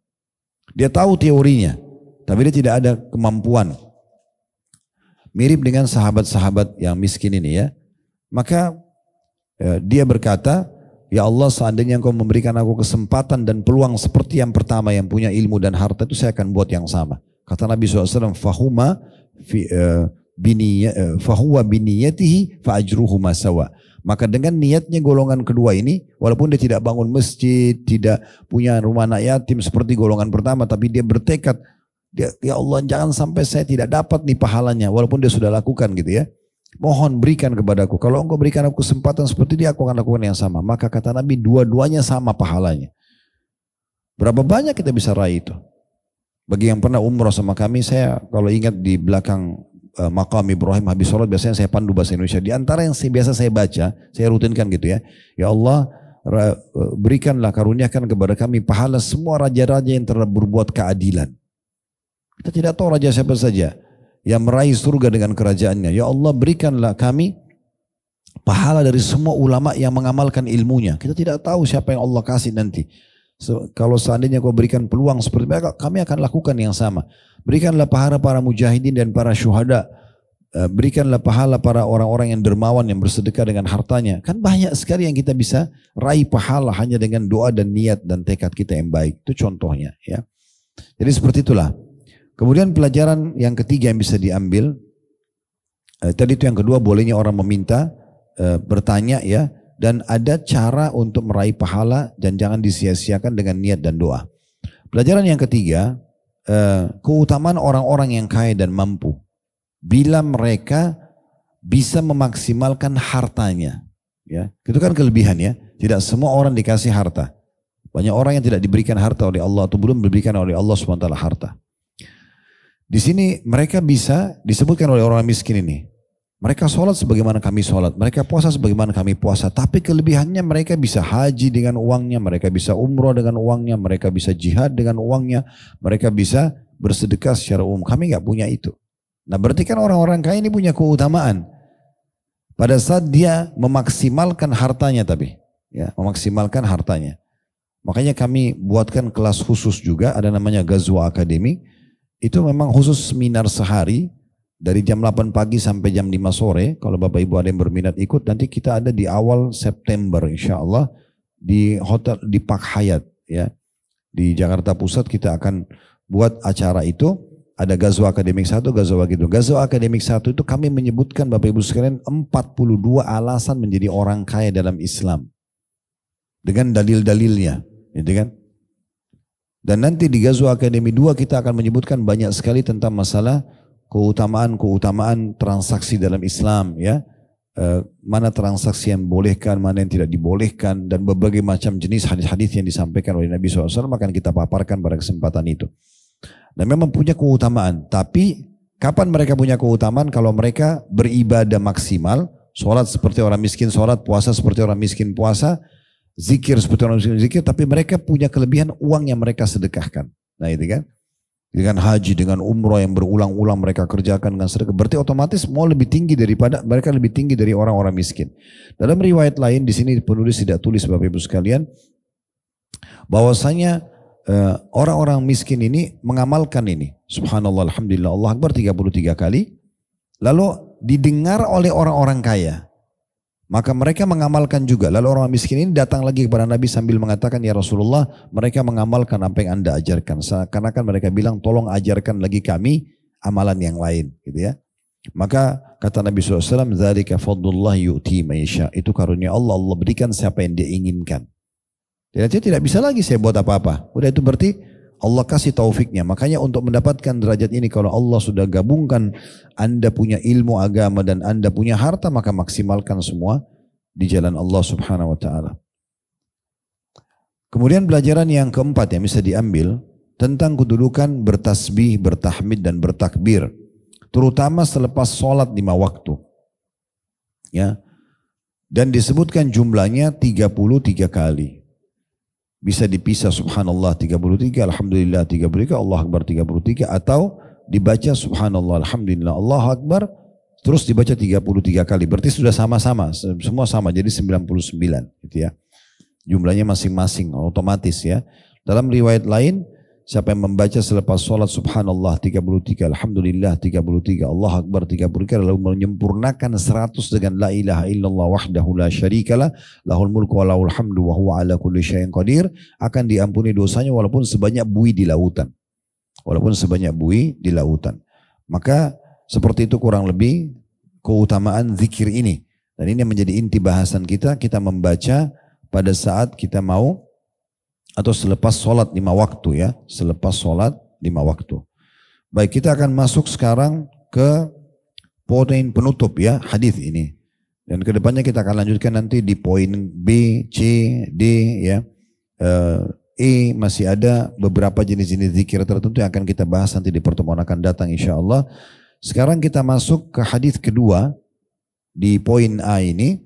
Dia tahu teorinya. Tapi dia tidak ada kemampuan. Mirip dengan sahabat-sahabat yang miskin ini ya. Maka dia berkata, ya Allah seandainya engkau memberikan aku kesempatan dan peluang seperti yang pertama yang punya ilmu dan harta itu, saya akan buat yang sama. Kata Nabi SAW, fahuwa biniyatihi fa'ajruhuma sawa. Maka dengan niatnya golongan kedua ini, walaupun dia tidak bangun masjid, tidak punya rumah anak yatim seperti golongan pertama, tapi dia bertekad, ya Allah jangan sampai saya tidak dapat nih pahalanya, walaupun dia sudah lakukan gitu ya. Mohon berikan kepadaku, kalau engkau berikan aku kesempatan seperti dia, aku akan lakukan yang sama. Maka kata Nabi, dua-duanya sama pahalanya. Berapa banyak kita bisa raih itu? Bagi yang pernah umroh sama kami, saya kalau ingat di belakang Maqam Ibrahim habis sholat biasanya saya pandu bahasa Indonesia. Di antara yang biasa saya baca, saya rutinkan gitu ya. Ya Allah berikanlah, karuniakan kepada kami pahala semua raja-raja yang telah berbuat keadilan. Kita tidak tahu raja siapa saja yang meraih surga dengan kerajaannya. Ya Allah berikanlah kami pahala dari semua ulama yang mengamalkan ilmunya. Kita tidak tahu siapa yang Allah kasih nanti. Kalau seandainya kau berikan peluang seperti mereka, kami akan lakukan yang sama. Berikanlah pahala para mujahidin dan para syuhada. Berikanlah pahala para orang-orang yang dermawan yang bersedekah dengan hartanya. Kan banyak sekali yang kita bisa raih pahala hanya dengan doa dan niat dan tekad kita yang baik. Itu contohnya ya. Jadi seperti itulah. Kemudian pelajaran yang ketiga yang bisa diambil. Tadi itu yang kedua, bolehnya orang meminta, bertanya ya. Dan ada cara untuk meraih pahala dan jangan disia-siakan dengan niat dan doa. Pelajaran yang ketiga, keutamaan orang-orang yang kaya dan mampu. Bila mereka bisa memaksimalkan hartanya. Ya, itu kan kelebihan ya. Tidak semua orang dikasih harta. Banyak orang yang tidak diberikan harta oleh Allah atau belum diberikan oleh Allah SWT harta. Di sini mereka bisa disebutkan oleh orang miskin ini. Mereka sholat sebagaimana kami sholat. Mereka puasa sebagaimana kami puasa. Tapi kelebihannya mereka bisa haji dengan uangnya. Mereka bisa umroh dengan uangnya. Mereka bisa jihad dengan uangnya. Mereka bisa bersedekah secara umum. Kami nggak punya itu. Nah berarti kan orang-orang kaya ini punya keutamaan. Pada saat dia memaksimalkan hartanya tapi. Ya, memaksimalkan hartanya. Makanya kami buatkan kelas khusus juga. Ada namanya Ghazwa Academy. Itu memang khusus seminar sehari. Dari jam 8 pagi sampai jam 5 sore, kalau Bapak Ibu ada yang berminat ikut, nanti kita ada di awal September insya Allah di hotel di Park Hyatt ya. Di Jakarta Pusat kita akan buat acara itu, ada Ghazwa Akademik 1, Ghazwa gitu. Ghazwa Akademik 1 itu kami menyebutkan Bapak Ibu sekalian 42 alasan menjadi orang kaya dalam Islam. Dengan dalil-dalilnya, gitu kan? Dan nanti di Ghazwa Akademi 2 kita akan menyebutkan banyak sekali tentang masalah keutamaan transaksi dalam Islam ya, mana transaksi yang dibolehkan, mana yang tidak dibolehkan, dan berbagai macam jenis hadis-hadis yang disampaikan oleh Nabi SAW akan kita paparkan pada kesempatan itu. Dan memang punya keutamaan, tapi kapan mereka punya keutamaan? Kalau mereka beribadah maksimal, sholat seperti orang miskin sholat, puasa seperti orang miskin puasa, zikir seperti orang miskin zikir, tapi mereka punya kelebihan uang yang mereka sedekahkan. Nah itu kan. Dengan haji, dengan umroh yang berulang-ulang mereka kerjakan dengan sedekah, berarti otomatis mau lebih tinggi daripada mereka, lebih tinggi dari orang-orang miskin. Dalam riwayat lain di sini penulis tidak tulis Bapak Ibu sekalian, bahwasanya orang-orang miskin ini mengamalkan ini, subhanallah, alhamdulillah, Allah Akbar 33 kali, lalu didengar oleh orang-orang kaya. Maka mereka mengamalkan juga. Lalu orang miskin ini datang lagi kepada Nabi sambil mengatakan, ya Rasulullah, mereka mengamalkan apa yang Anda ajarkan. Karena kan mereka bilang, tolong ajarkan lagi kami amalan yang lain. Gitu ya. Maka kata Nabi SAW, dzalika fadlullah yu'ti man yasha. Itu karunia Allah, Allah berikan siapa yang dia inginkan. Dan dia tidak bisa lagi saya buat apa-apa. Udah itu berarti Allah kasih taufiknya. Makanya untuk mendapatkan derajat ini, kalau Allah sudah gabungkan Anda punya ilmu agama dan Anda punya harta, maka maksimalkan semua di jalan Allah Subhanahu wa taala. Kemudian pelajaran yang keempat yang bisa diambil tentang kedudukan bertasbih, bertahmid dan bertakbir, terutama selepas sholat 5 waktu. Ya. Dan disebutkan jumlahnya 33 kali. Bisa dipisah subhanallah 33, alhamdulillah 33, Allah Akbar 33, atau dibaca subhanallah, alhamdulillah, Allah Akbar, terus dibaca 33 kali. Berarti sudah sama-sama, semua sama, jadi 99 gitu ya. Jumlahnya masing-masing, otomatis ya. Dalam riwayat lain, siapa yang membaca selepas sholat subhanallah 33, alhamdulillah 33, Allah Akbar 33, lalu menyempurnakan 100 dengan la ilaha illallah wahdahu la syarikalah, lahul mulku wa lahul hamdu wa huwa ala kulli syai'in qadir, akan diampuni dosanya walaupun sebanyak buih di lautan. Walaupun sebanyak buih di lautan. Maka seperti itu kurang lebih keutamaan zikir ini. Dan ini yang menjadi inti bahasan kita membaca pada saat kita mau atau selepas sholat 5 waktu ya, selepas sholat 5 waktu. Baik, kita akan masuk sekarang ke poin penutup ya hadis ini. Dan kedepannya kita akan lanjutkan nanti di poin B, C, D ya. E masih ada beberapa jenis-jenis zikir tertentu yang akan kita bahas nanti di pertemuan akan datang insya Allah. Sekarang kita masuk ke hadis kedua di poin A ini.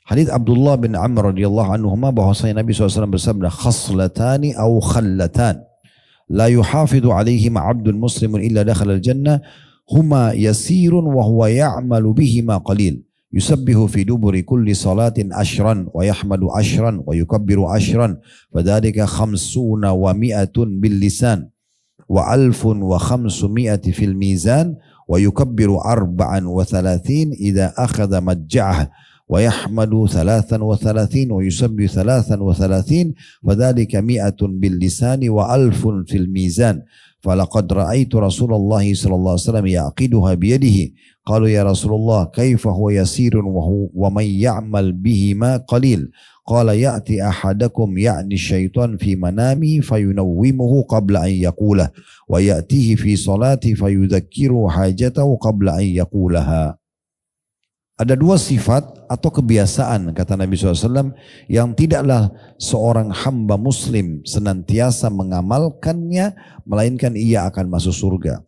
Hadis Abdullah bin Amr radhiyallahu anhuma bahwasanya Nabi SAW bersabda, khaslatani aw khallatan la yuhafidhu alaihima abdun muslimun illa dakhala al-jannah huma yasirun wa huwa ya'malu bihima qalil yusabbihu fi duburi kulli salatin ashran wa yahmadu ashran wa yukabbiru ashran fadhalika khamsuna wa mi'atun bil lisan wa alfun wa khamsumi'ati fil mizan wa yukabbiru arba'an wa thalathin idha akhadha majja'ah wa yahmadu thalathan wa thalathin wa yusabbihu thalathan wa thalathin fadhalika mi'atun bil lisani wa alfun fil mizan فلقد رأيت رسول الله صلى الله عليه وسلم يعقدها بيده قالوا يا رسول الله كيف هو يسير ومن يعمل بهما قليل قال يأتي أحدكم يعني الشيطان في منامه فينومه قبل أن يقوله ويأتيه في صلاته فيذكره حاجته قبل أن يقولها. Ada dua sifat atau kebiasaan kata Nabi SAW yang tidaklah seorang hamba muslim senantiasa mengamalkannya melainkan ia akan masuk surga.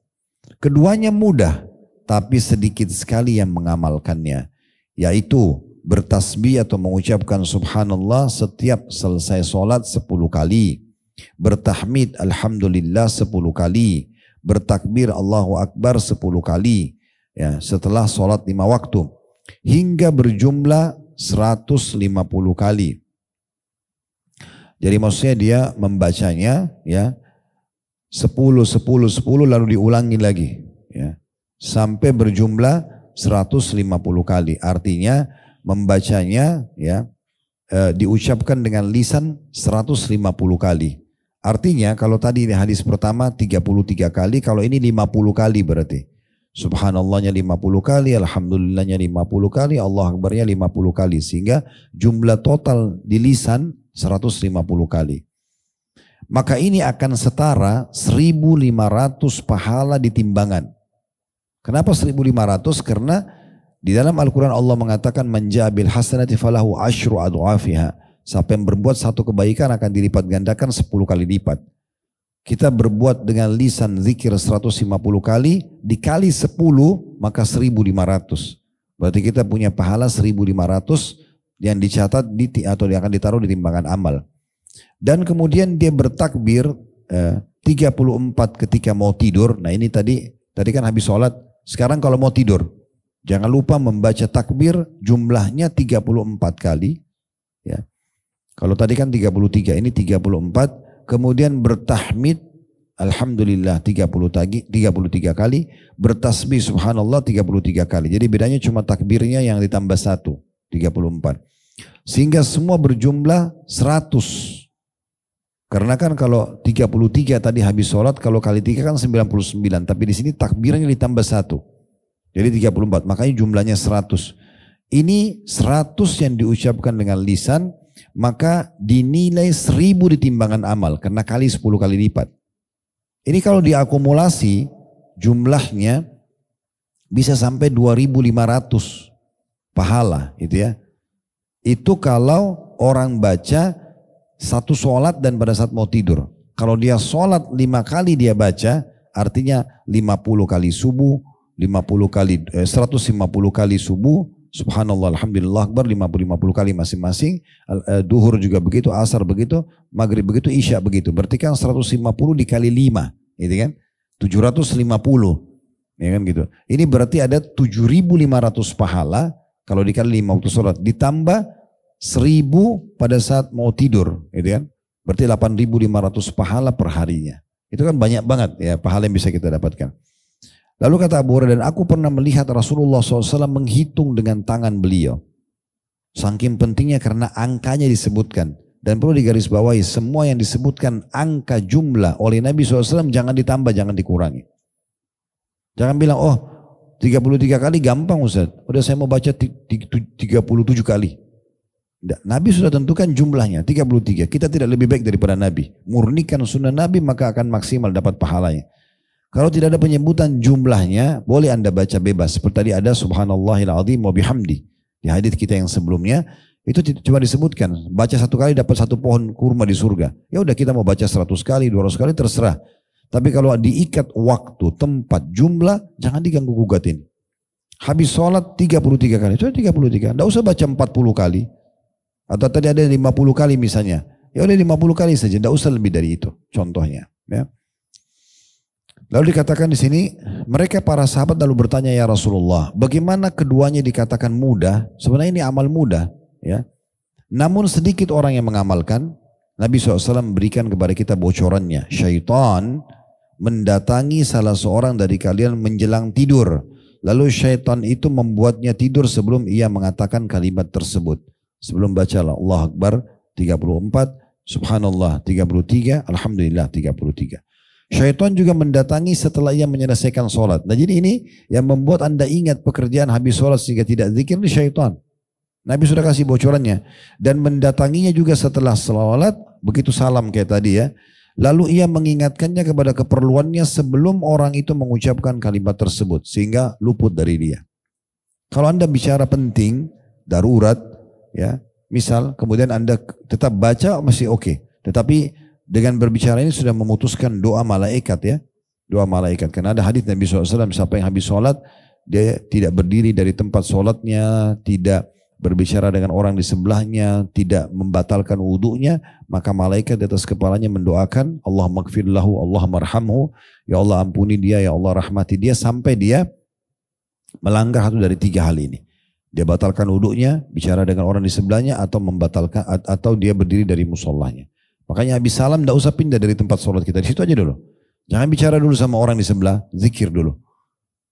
Keduanya mudah tapi sedikit sekali yang mengamalkannya, yaitu bertasbih atau mengucapkan subhanallah setiap selesai sholat 10 kali, bertahmid alhamdulillah 10 kali, bertakbir Allahu Akbar 10 kali ya, setelah sholat 5 waktu. Hingga berjumlah 150 kali. Jadi maksudnya dia membacanya ya 10 lalu diulangi lagi ya sampai berjumlah 150 kali. Artinya membacanya ya diucapkan dengan lisan 150 kali. Artinya kalau tadi ini hadis pertama 33 kali, kalau ini 50 kali berarti. Subhanallahnya 50 kali, alhamdulillahnya 50 kali, Allah Akbarnya 50 kali. Sehingga jumlah total di lisan 150 kali. Maka ini akan setara 1.500 pahala di timbangan. Kenapa 1.500? Karena di dalam Al-Quran Allah mengatakan manjabil hasanati falahu asyru adwafiha. Siapa yang berbuat satu kebaikan akan dilipat gandakan 10 kali lipat. Kita berbuat dengan lisan zikir 150 kali, dikali 10 maka 1.500. Berarti kita punya pahala 1.500 yang dicatat atau yang akan ditaruh di timbangan amal. Dan kemudian dia bertakbir 34 ketika mau tidur. Nah ini tadi kan habis sholat, sekarang kalau mau tidur. Jangan lupa membaca takbir jumlahnya 34 kali. Ya. Kalau tadi kan 33, ini 34. Kemudian bertahmid alhamdulillah 33 kali, bertasbih subhanallah 33 kali. Jadi bedanya cuma takbirnya yang ditambah 1, 34. Sehingga semua berjumlah 100. Karena kan kalau 33 tadi habis sholat, kalau kali 3 kan 99. Tapi di sini takbirnya ditambah 1. Jadi 34, makanya jumlahnya 100. Ini 100 yang diucapkan dengan lisan, maka dinilai 1.000 di timbangan amal karena kali 10 kali lipat. Ini kalau diakumulasi jumlahnya bisa sampai 2.500 pahala itu ya. Itu kalau orang baca satu sholat dan pada saat mau tidur. Kalau dia sholat 5 kali dia baca, artinya 50 kali subuh, 150 kali subuh, subhanallah, alhamdulillah akbar 50 kali masing-masing. Duhur juga begitu, asar begitu, maghrib begitu, isya begitu. Berarti kan 150 dikali 5, gitu kan? 750, ya kan gitu. Ini berarti ada 7.500 pahala kalau dikali 5 waktu sholat. Ditambah 1.000 pada saat mau tidur, gitu kan? Berarti 8.500 pahala per harinya. Itu kan banyak banget ya pahala yang bisa kita dapatkan. Lalu kata Abu Hurairah, dan aku pernah melihat Rasulullah SAW menghitung dengan tangan beliau. Saking pentingnya karena angkanya disebutkan. Dan perlu digarisbawahi, semua yang disebutkan angka jumlah oleh Nabi SAW jangan ditambah, jangan dikurangi. Jangan bilang, oh 33 kali gampang Ustaz. Udah saya mau baca 37 kali. Tidak. Nabi sudah tentukan jumlahnya 33. Kita tidak lebih baik daripada Nabi. Murnikan sunnah Nabi maka akan maksimal dapat pahalanya. Kalau tidak ada penyebutan jumlahnya, boleh Anda baca bebas. Seperti tadi ada subhanallahil azim wa bihamdi. Di hadits kita yang sebelumnya, itu cuma disebutkan. Baca 1 kali dapat 1 pohon kurma di surga. Ya udah kita mau baca 100 kali, 200 kali terserah. Tapi kalau diikat waktu, tempat, jumlah, jangan diganggu gugatin. Habis sholat 33 kali. Itu 33. Tidak usah baca 40 kali. Atau tadi ada 50 kali misalnya. Ya udah 50 kali saja. Tidak usah lebih dari itu. Contohnya. Ya. Lalu dikatakan di sini, mereka para sahabat lalu bertanya, ya Rasulullah, bagaimana keduanya dikatakan mudah? Sebenarnya ini amal mudah, ya. Namun sedikit orang yang mengamalkan. Nabi SAW memberikan kepada kita bocorannya. Syaitan mendatangi salah seorang dari kalian menjelang tidur. Lalu syaitan itu membuatnya tidur sebelum ia mengatakan kalimat tersebut. Sebelum bacalah Allah Akbar 34, Subhanallah 33, Alhamdulillah 33. Syaitan juga mendatangi setelah ia menyelesaikan sholat. Nah jadi ini yang membuat Anda ingat pekerjaan habis sholat sehingga tidak zikir ini syaitan. Nabi sudah kasih bocorannya. Dan mendatanginya juga setelah sholat, begitu salam kayak tadi ya. Lalu ia mengingatkannya kepada keperluannya sebelum orang itu mengucapkan kalimat tersebut. Sehingga luput dari dia. Kalau Anda bicara penting, darurat, ya, misal kemudian Anda tetap baca masih oke. Tetapi dengan berbicara ini sudah memutuskan doa malaikat ya. Doa malaikat. Karena ada hadis Nabi SAW, siapa yang habis sholat, dia tidak berdiri dari tempat sholatnya, tidak berbicara dengan orang di sebelahnya, tidak membatalkan wudunya, maka malaikat di atas kepalanya mendoakan, Allah maghfirlahu, Allah marhamhu, ya Allah ampuni dia, ya Allah rahmati dia, sampai dia melanggar satu dari 3 hal ini. Dia batalkan wudunya, bicara dengan orang di sebelahnya, atau membatalkan, atau dia berdiri dari musallahnya. Makanya habis salam tidak usah pindah dari tempat sholat kita. Di situ aja dulu. Jangan bicara dulu sama orang di sebelah. Zikir dulu.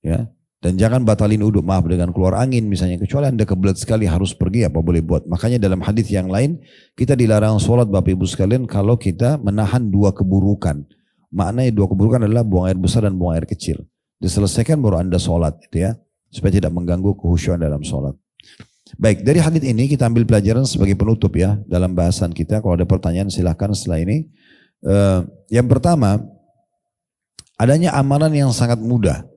Ya. Dan jangan batalin wudu. Maaf dengan keluar angin misalnya. Kecuali Anda kebelet sekali harus pergi apa boleh buat. Makanya dalam hadis yang lain. Kita dilarang sholat Bapak Ibu sekalian. Kalau kita menahan 2 keburukan. Maknanya 2 keburukan adalah buang air besar dan buang air kecil. Diselesaikan baru Anda sholat. Gitu ya. Supaya tidak mengganggu kekhusyuan dalam sholat. Baik, dari hadits ini kita ambil pelajaran sebagai penutup ya dalam bahasan kita. Kalau ada pertanyaan silahkan setelah ini. Yang pertama, adanya amalan yang sangat mudah.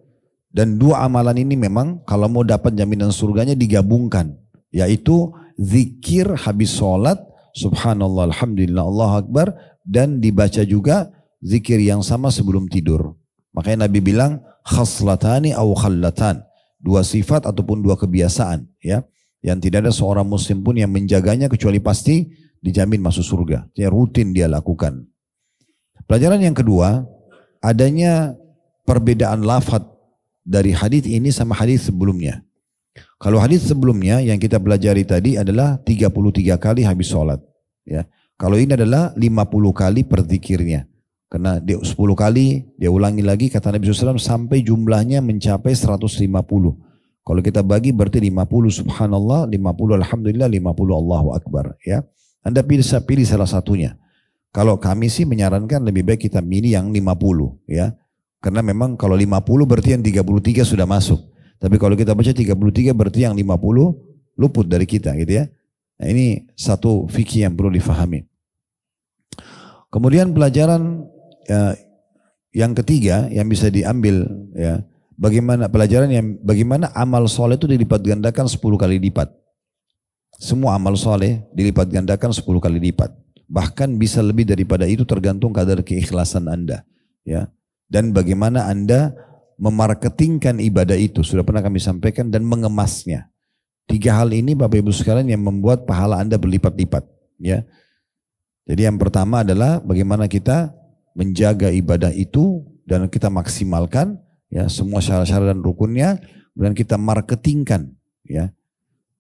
Dan 2 amalan ini memang kalau mau dapat jaminan surganya digabungkan. Yaitu zikir habis sholat, subhanallah, alhamdulillah, Allah Akbar. Dan dibaca juga zikir yang sama sebelum tidur. Makanya Nabi bilang, khaslatani aw khallatan. 2 sifat ataupun 2 kebiasaan ya. Yang tidak ada seorang muslim pun yang menjaganya kecuali pasti dijamin masuk surga. Yang rutin dia lakukan. Pelajaran yang kedua, adanya perbedaan lafaz dari hadis ini sama hadis sebelumnya. Kalau hadis sebelumnya yang kita pelajari tadi adalah 33 kali habis sholat. Ya. Kalau ini adalah 50 kali perzikirnya. Karena dia 10 kali, dia ulangi lagi kata Nabi SAW sampai jumlahnya mencapai 150. Kalau kita bagi berarti 50 subhanallah, 50 alhamdulillah, 50 Allahu Akbar. Ya. Anda pilih salah satunya. Kalau kami sih menyarankan lebih baik kita milih yang 50. Ya. Karena memang kalau 50 berarti yang 33 sudah masuk. Tapi kalau kita baca 33 berarti yang 50 luput dari kita gitu ya. Nah ini satu fikih yang perlu difahami. Kemudian pelajaran yang ketiga yang bisa diambil ya. Bagaimana amal soleh itu dilipat gandakan 10 kali lipat. Semua amal soleh dilipat gandakan 10 kali lipat. Bahkan bisa lebih daripada itu tergantung kadar keikhlasan Anda. Ya. Dan bagaimana Anda memarketingkan ibadah itu. Sudah pernah kami sampaikan dan mengemasnya. 3 hal ini Bapak Ibu sekalian yang membuat pahala Anda berlipat-lipat. Ya. Jadi yang pertama adalah bagaimana kita menjaga ibadah itu dan kita maksimalkan. Ya, semua syarat-syarat dan rukunnya, dan kita marketingkan, ya.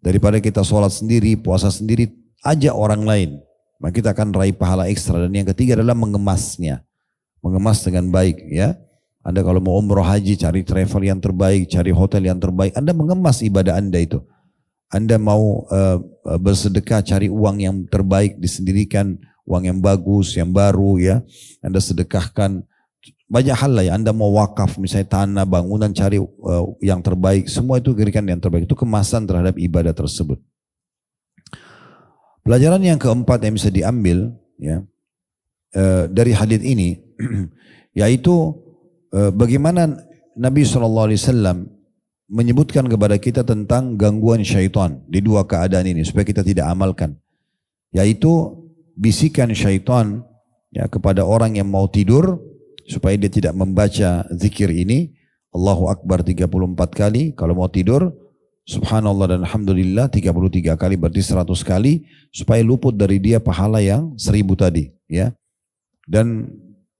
Daripada kita sholat sendiri, puasa sendiri, ajak orang lain, maka kita akan raih pahala ekstra. Dan yang ketiga adalah mengemasnya, mengemas dengan baik, ya. Anda kalau mau umroh haji, cari travel yang terbaik, cari hotel yang terbaik, Anda mengemas ibadah Anda itu. Anda mau bersedekah, cari uang yang terbaik, disendirikan, uang yang bagus, yang baru, ya. Anda sedekahkan. banyak hal lah ya. Anda mau wakaf misalnya tanah, bangunan, cari yang terbaik. Semua itu berikan yang terbaik. Itu kemasan terhadap ibadah tersebut. Pelajaran yang keempat yang bisa diambil ya dari hadits ini yaitu bagaimana Nabi SAW menyebutkan kepada kita tentang gangguan syaitan di dua keadaan ini supaya kita tidak amalkan, yaitu bisikan syaitan ya kepada orang yang mau tidur supaya dia tidak membaca zikir ini, Allahu Akbar 34 kali kalau mau tidur, Subhanallah dan Alhamdulillah 33 kali, berarti 100 kali, supaya luput dari dia pahala yang 1000 tadi ya. Dan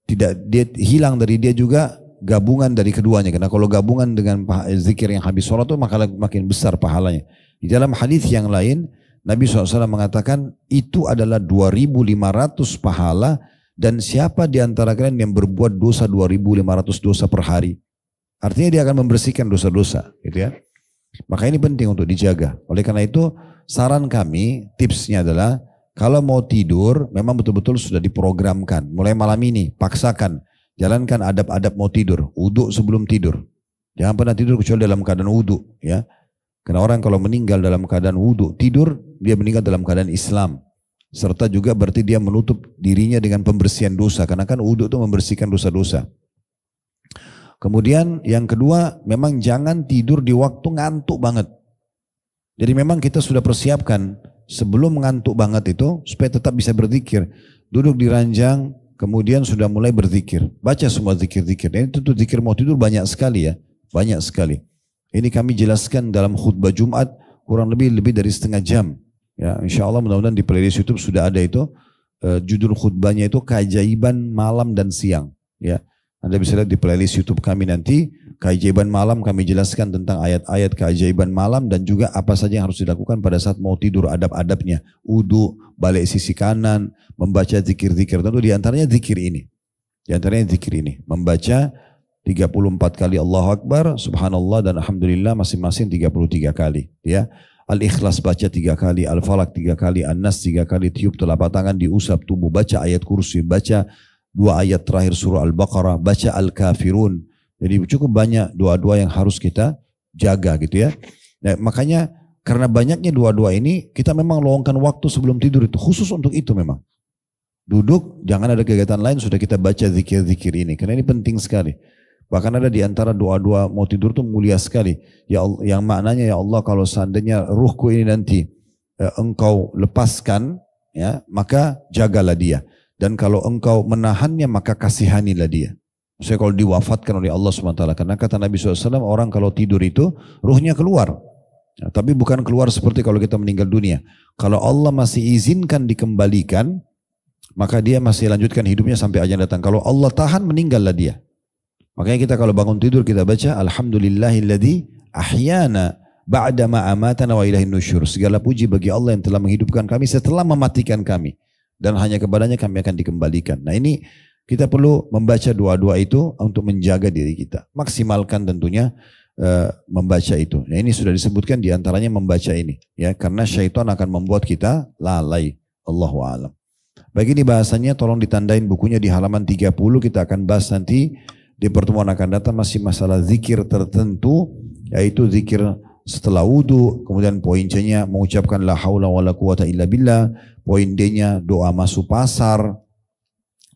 tidak dia hilang dari dia juga gabungan dari keduanya, karena kalau gabungan dengan zikir yang habis sholat itu maka makin besar pahalanya. Di dalam hadis yang lain Nabi SAW mengatakan itu adalah 2500 pahala, dan siapa di antara kalian yang berbuat dosa 2500 dosa per hari, artinya dia akan membersihkan dosa-dosa gitu ya. Maka ini penting untuk dijaga. Oleh karena itu saran kami, tipsnya adalah kalau mau tidur memang betul-betul sudah diprogramkan. Mulai malam ini paksakan, jalankan adab-adab mau tidur. Wudu sebelum tidur. Jangan pernah tidur kecuali dalam keadaan wudu ya. Karena orang kalau meninggal dalam keadaan wudu tidur, dia meninggal dalam keadaan Islam. Serta juga berarti dia menutup dirinya dengan pembersihan dosa. Karena kan wudu itu membersihkan dosa-dosa. Kemudian yang kedua, memang jangan tidur di waktu ngantuk banget. Jadi memang kita sudah persiapkan sebelum ngantuk banget itu supaya tetap bisa berzikir. Duduk di ranjang, kemudian sudah mulai berzikir. Baca semua zikir-zikir. Ini tentu zikir mau tidur banyak sekali ya. Banyak sekali. Ini kami jelaskan dalam khutbah Jumat kurang lebih dari setengah jam. Ya, insya Allah mudah-mudahan di playlist YouTube sudah ada itu. Judul khutbahnya itu keajaiban malam dan siang. Ya. Anda bisa lihat di playlist YouTube kami nanti, keajaiban malam kami jelaskan tentang ayat-ayat keajaiban malam dan juga apa saja yang harus dilakukan pada saat mau tidur, adab-adabnya. Wudu, balik sisi kanan, membaca zikir-zikir. Tentu diantaranya zikir ini. Diantaranya zikir ini. Membaca 34 kali Allahu Akbar, Subhanallah dan Alhamdulillah masing-masing 33 kali. Ya. Al-Ikhlas baca 3 kali, Al-Falaq 3 kali, An-Nas 3 kali, tiup telapak tangan, diusap tubuh, baca ayat kursi, baca 2 ayat terakhir surah Al-Baqarah, baca Al-Kafirun. Jadi cukup banyak doa-doa yang harus kita jaga gitu ya. Nah, makanya karena banyaknya doa-doa ini, kita memang luangkan waktu sebelum tidur itu khusus untuk itu memang. Duduk, jangan ada kegiatan lain, sudah kita baca zikir-zikir ini. Karena ini penting sekali. Bahkan ada di antara doa-doa mau tidur itu mulia sekali. Ya Allah, yang maknanya ya Allah kalau seandainya ruhku ini nanti engkau lepaskan, ya maka jagalah dia. Dan kalau engkau menahannya maka kasihanilah dia. Maksudnya kalau diwafatkan oleh Allah SWT. Karena kata Nabi SAW, orang kalau tidur itu ruhnya keluar. Ya, tapi bukan keluar seperti kalau kita meninggal dunia. Kalau Allah masih izinkan dikembalikan, maka dia masih lanjutkan hidupnya sampai ajal datang. Kalau Allah tahan, meninggallah dia. Makanya kita kalau bangun tidur kita baca Alhamdulillahilladzi ahyana ba'da ma amatana wa ilaihin nusyur. Segala puji bagi Allah yang telah menghidupkan kami setelah mematikan kami. Dan hanya kepadanya kami akan dikembalikan. Nah ini kita perlu membaca doa-doa itu untuk menjaga diri kita. Maksimalkan tentunya membaca itu. Nah ini sudah disebutkan diantaranya membaca ini. Ya, karena syaitan akan membuat kita lalai. Allahu a'lam. Bagi ini bahasanya tolong ditandain bukunya di halaman 30. Kita akan bahas nanti di pertemuan akan datang masih masalah zikir tertentu. Yaitu zikir setelah wudu, kemudian poin C-nya mengucapkan la haula wala quwata illa billah, poin D-nya doa masuk pasar,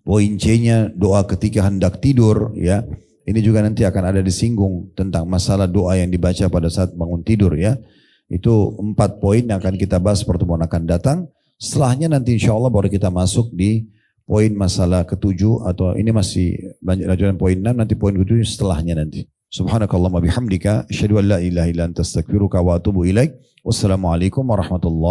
poin C-nya doa ketika hendak tidur ya. Ini juga nanti akan ada disinggung tentang masalah doa yang dibaca pada saat bangun tidur ya. Itu 4 poin yang akan kita bahas pertemuan akan datang. Setelahnya nanti insya Allah baru kita masuk di poin masalah ke-7 atau ini masih banyak lanjutan poin 6, nanti poin ke-7 setelahnya nanti. Subhanakallahumma bihamdika asyhadu an la ilaha illa anta astaghfiruka wa atubu ilaik. Wassalamualaikum warahmatullahi